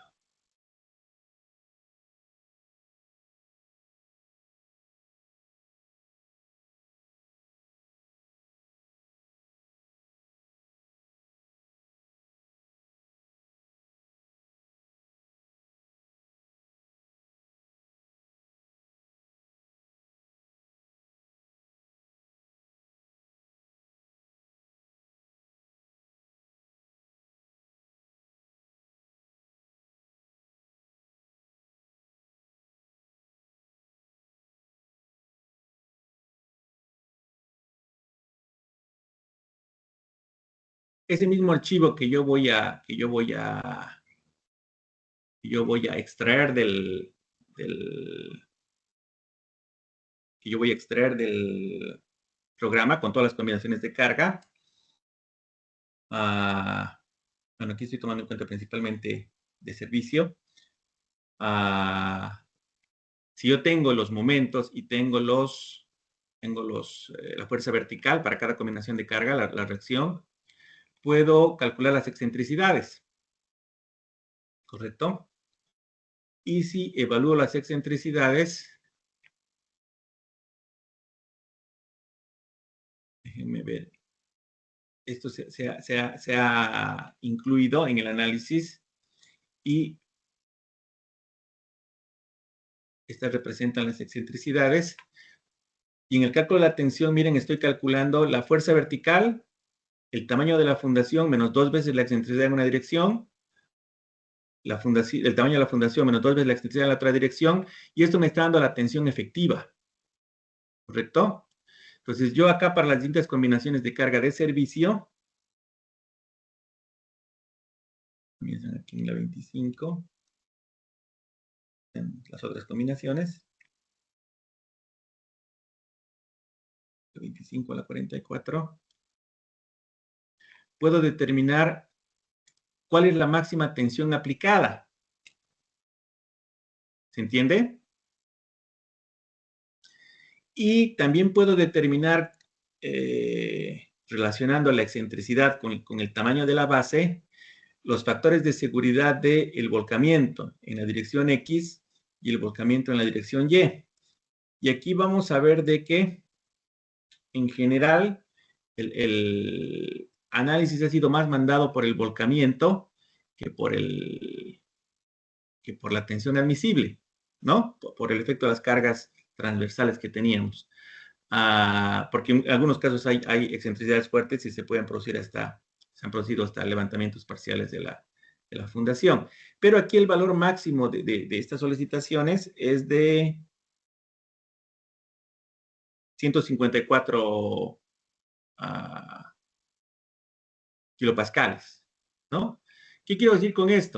Ese mismo archivo que yo voy a extraer del programa con todas las combinaciones de carga. Bueno, aquí estoy tomando en cuenta principalmente de servicio. Si yo tengo los momentos y tengo los tengo la fuerza vertical para cada combinación de carga, la reacción. Puedo calcular las excentricidades, ¿correcto? Y si evalúo las excentricidades, déjenme ver, esto se ha incluido en el análisis y estas representan las excentricidades. Y en el cálculo de la tensión, miren, estoy calculando la fuerza vertical, el tamaño de la fundación menos 2 veces la excentricidad en una dirección, el tamaño de la fundación menos 2 veces la excentricidad en la otra dirección, y esto me está dando la tensión efectiva, ¿correcto? Entonces, yo acá para las distintas combinaciones de carga de servicio, comienzan aquí en la 25, en las otras combinaciones, de 25 a la 44, puedo determinar cuál es la máxima tensión aplicada. ¿Se entiende? Y también puedo determinar, relacionando la excentricidad con el tamaño de la base, los factores de seguridad del volcamiento en la dirección X y el volcamiento en la dirección Y. Y aquí vamos a ver de que, en general, el análisis ha sido más mandado por el volcamiento que por la tensión admisible, ¿no? Por el efecto de las cargas transversales que teníamos. Porque en algunos casos hay excentricidades fuertes y se han producido hasta levantamientos parciales de la fundación. Pero aquí el valor máximo de estas solicitaciones es de 154 kilopascales, ¿no? ¿Qué quiero decir con esto?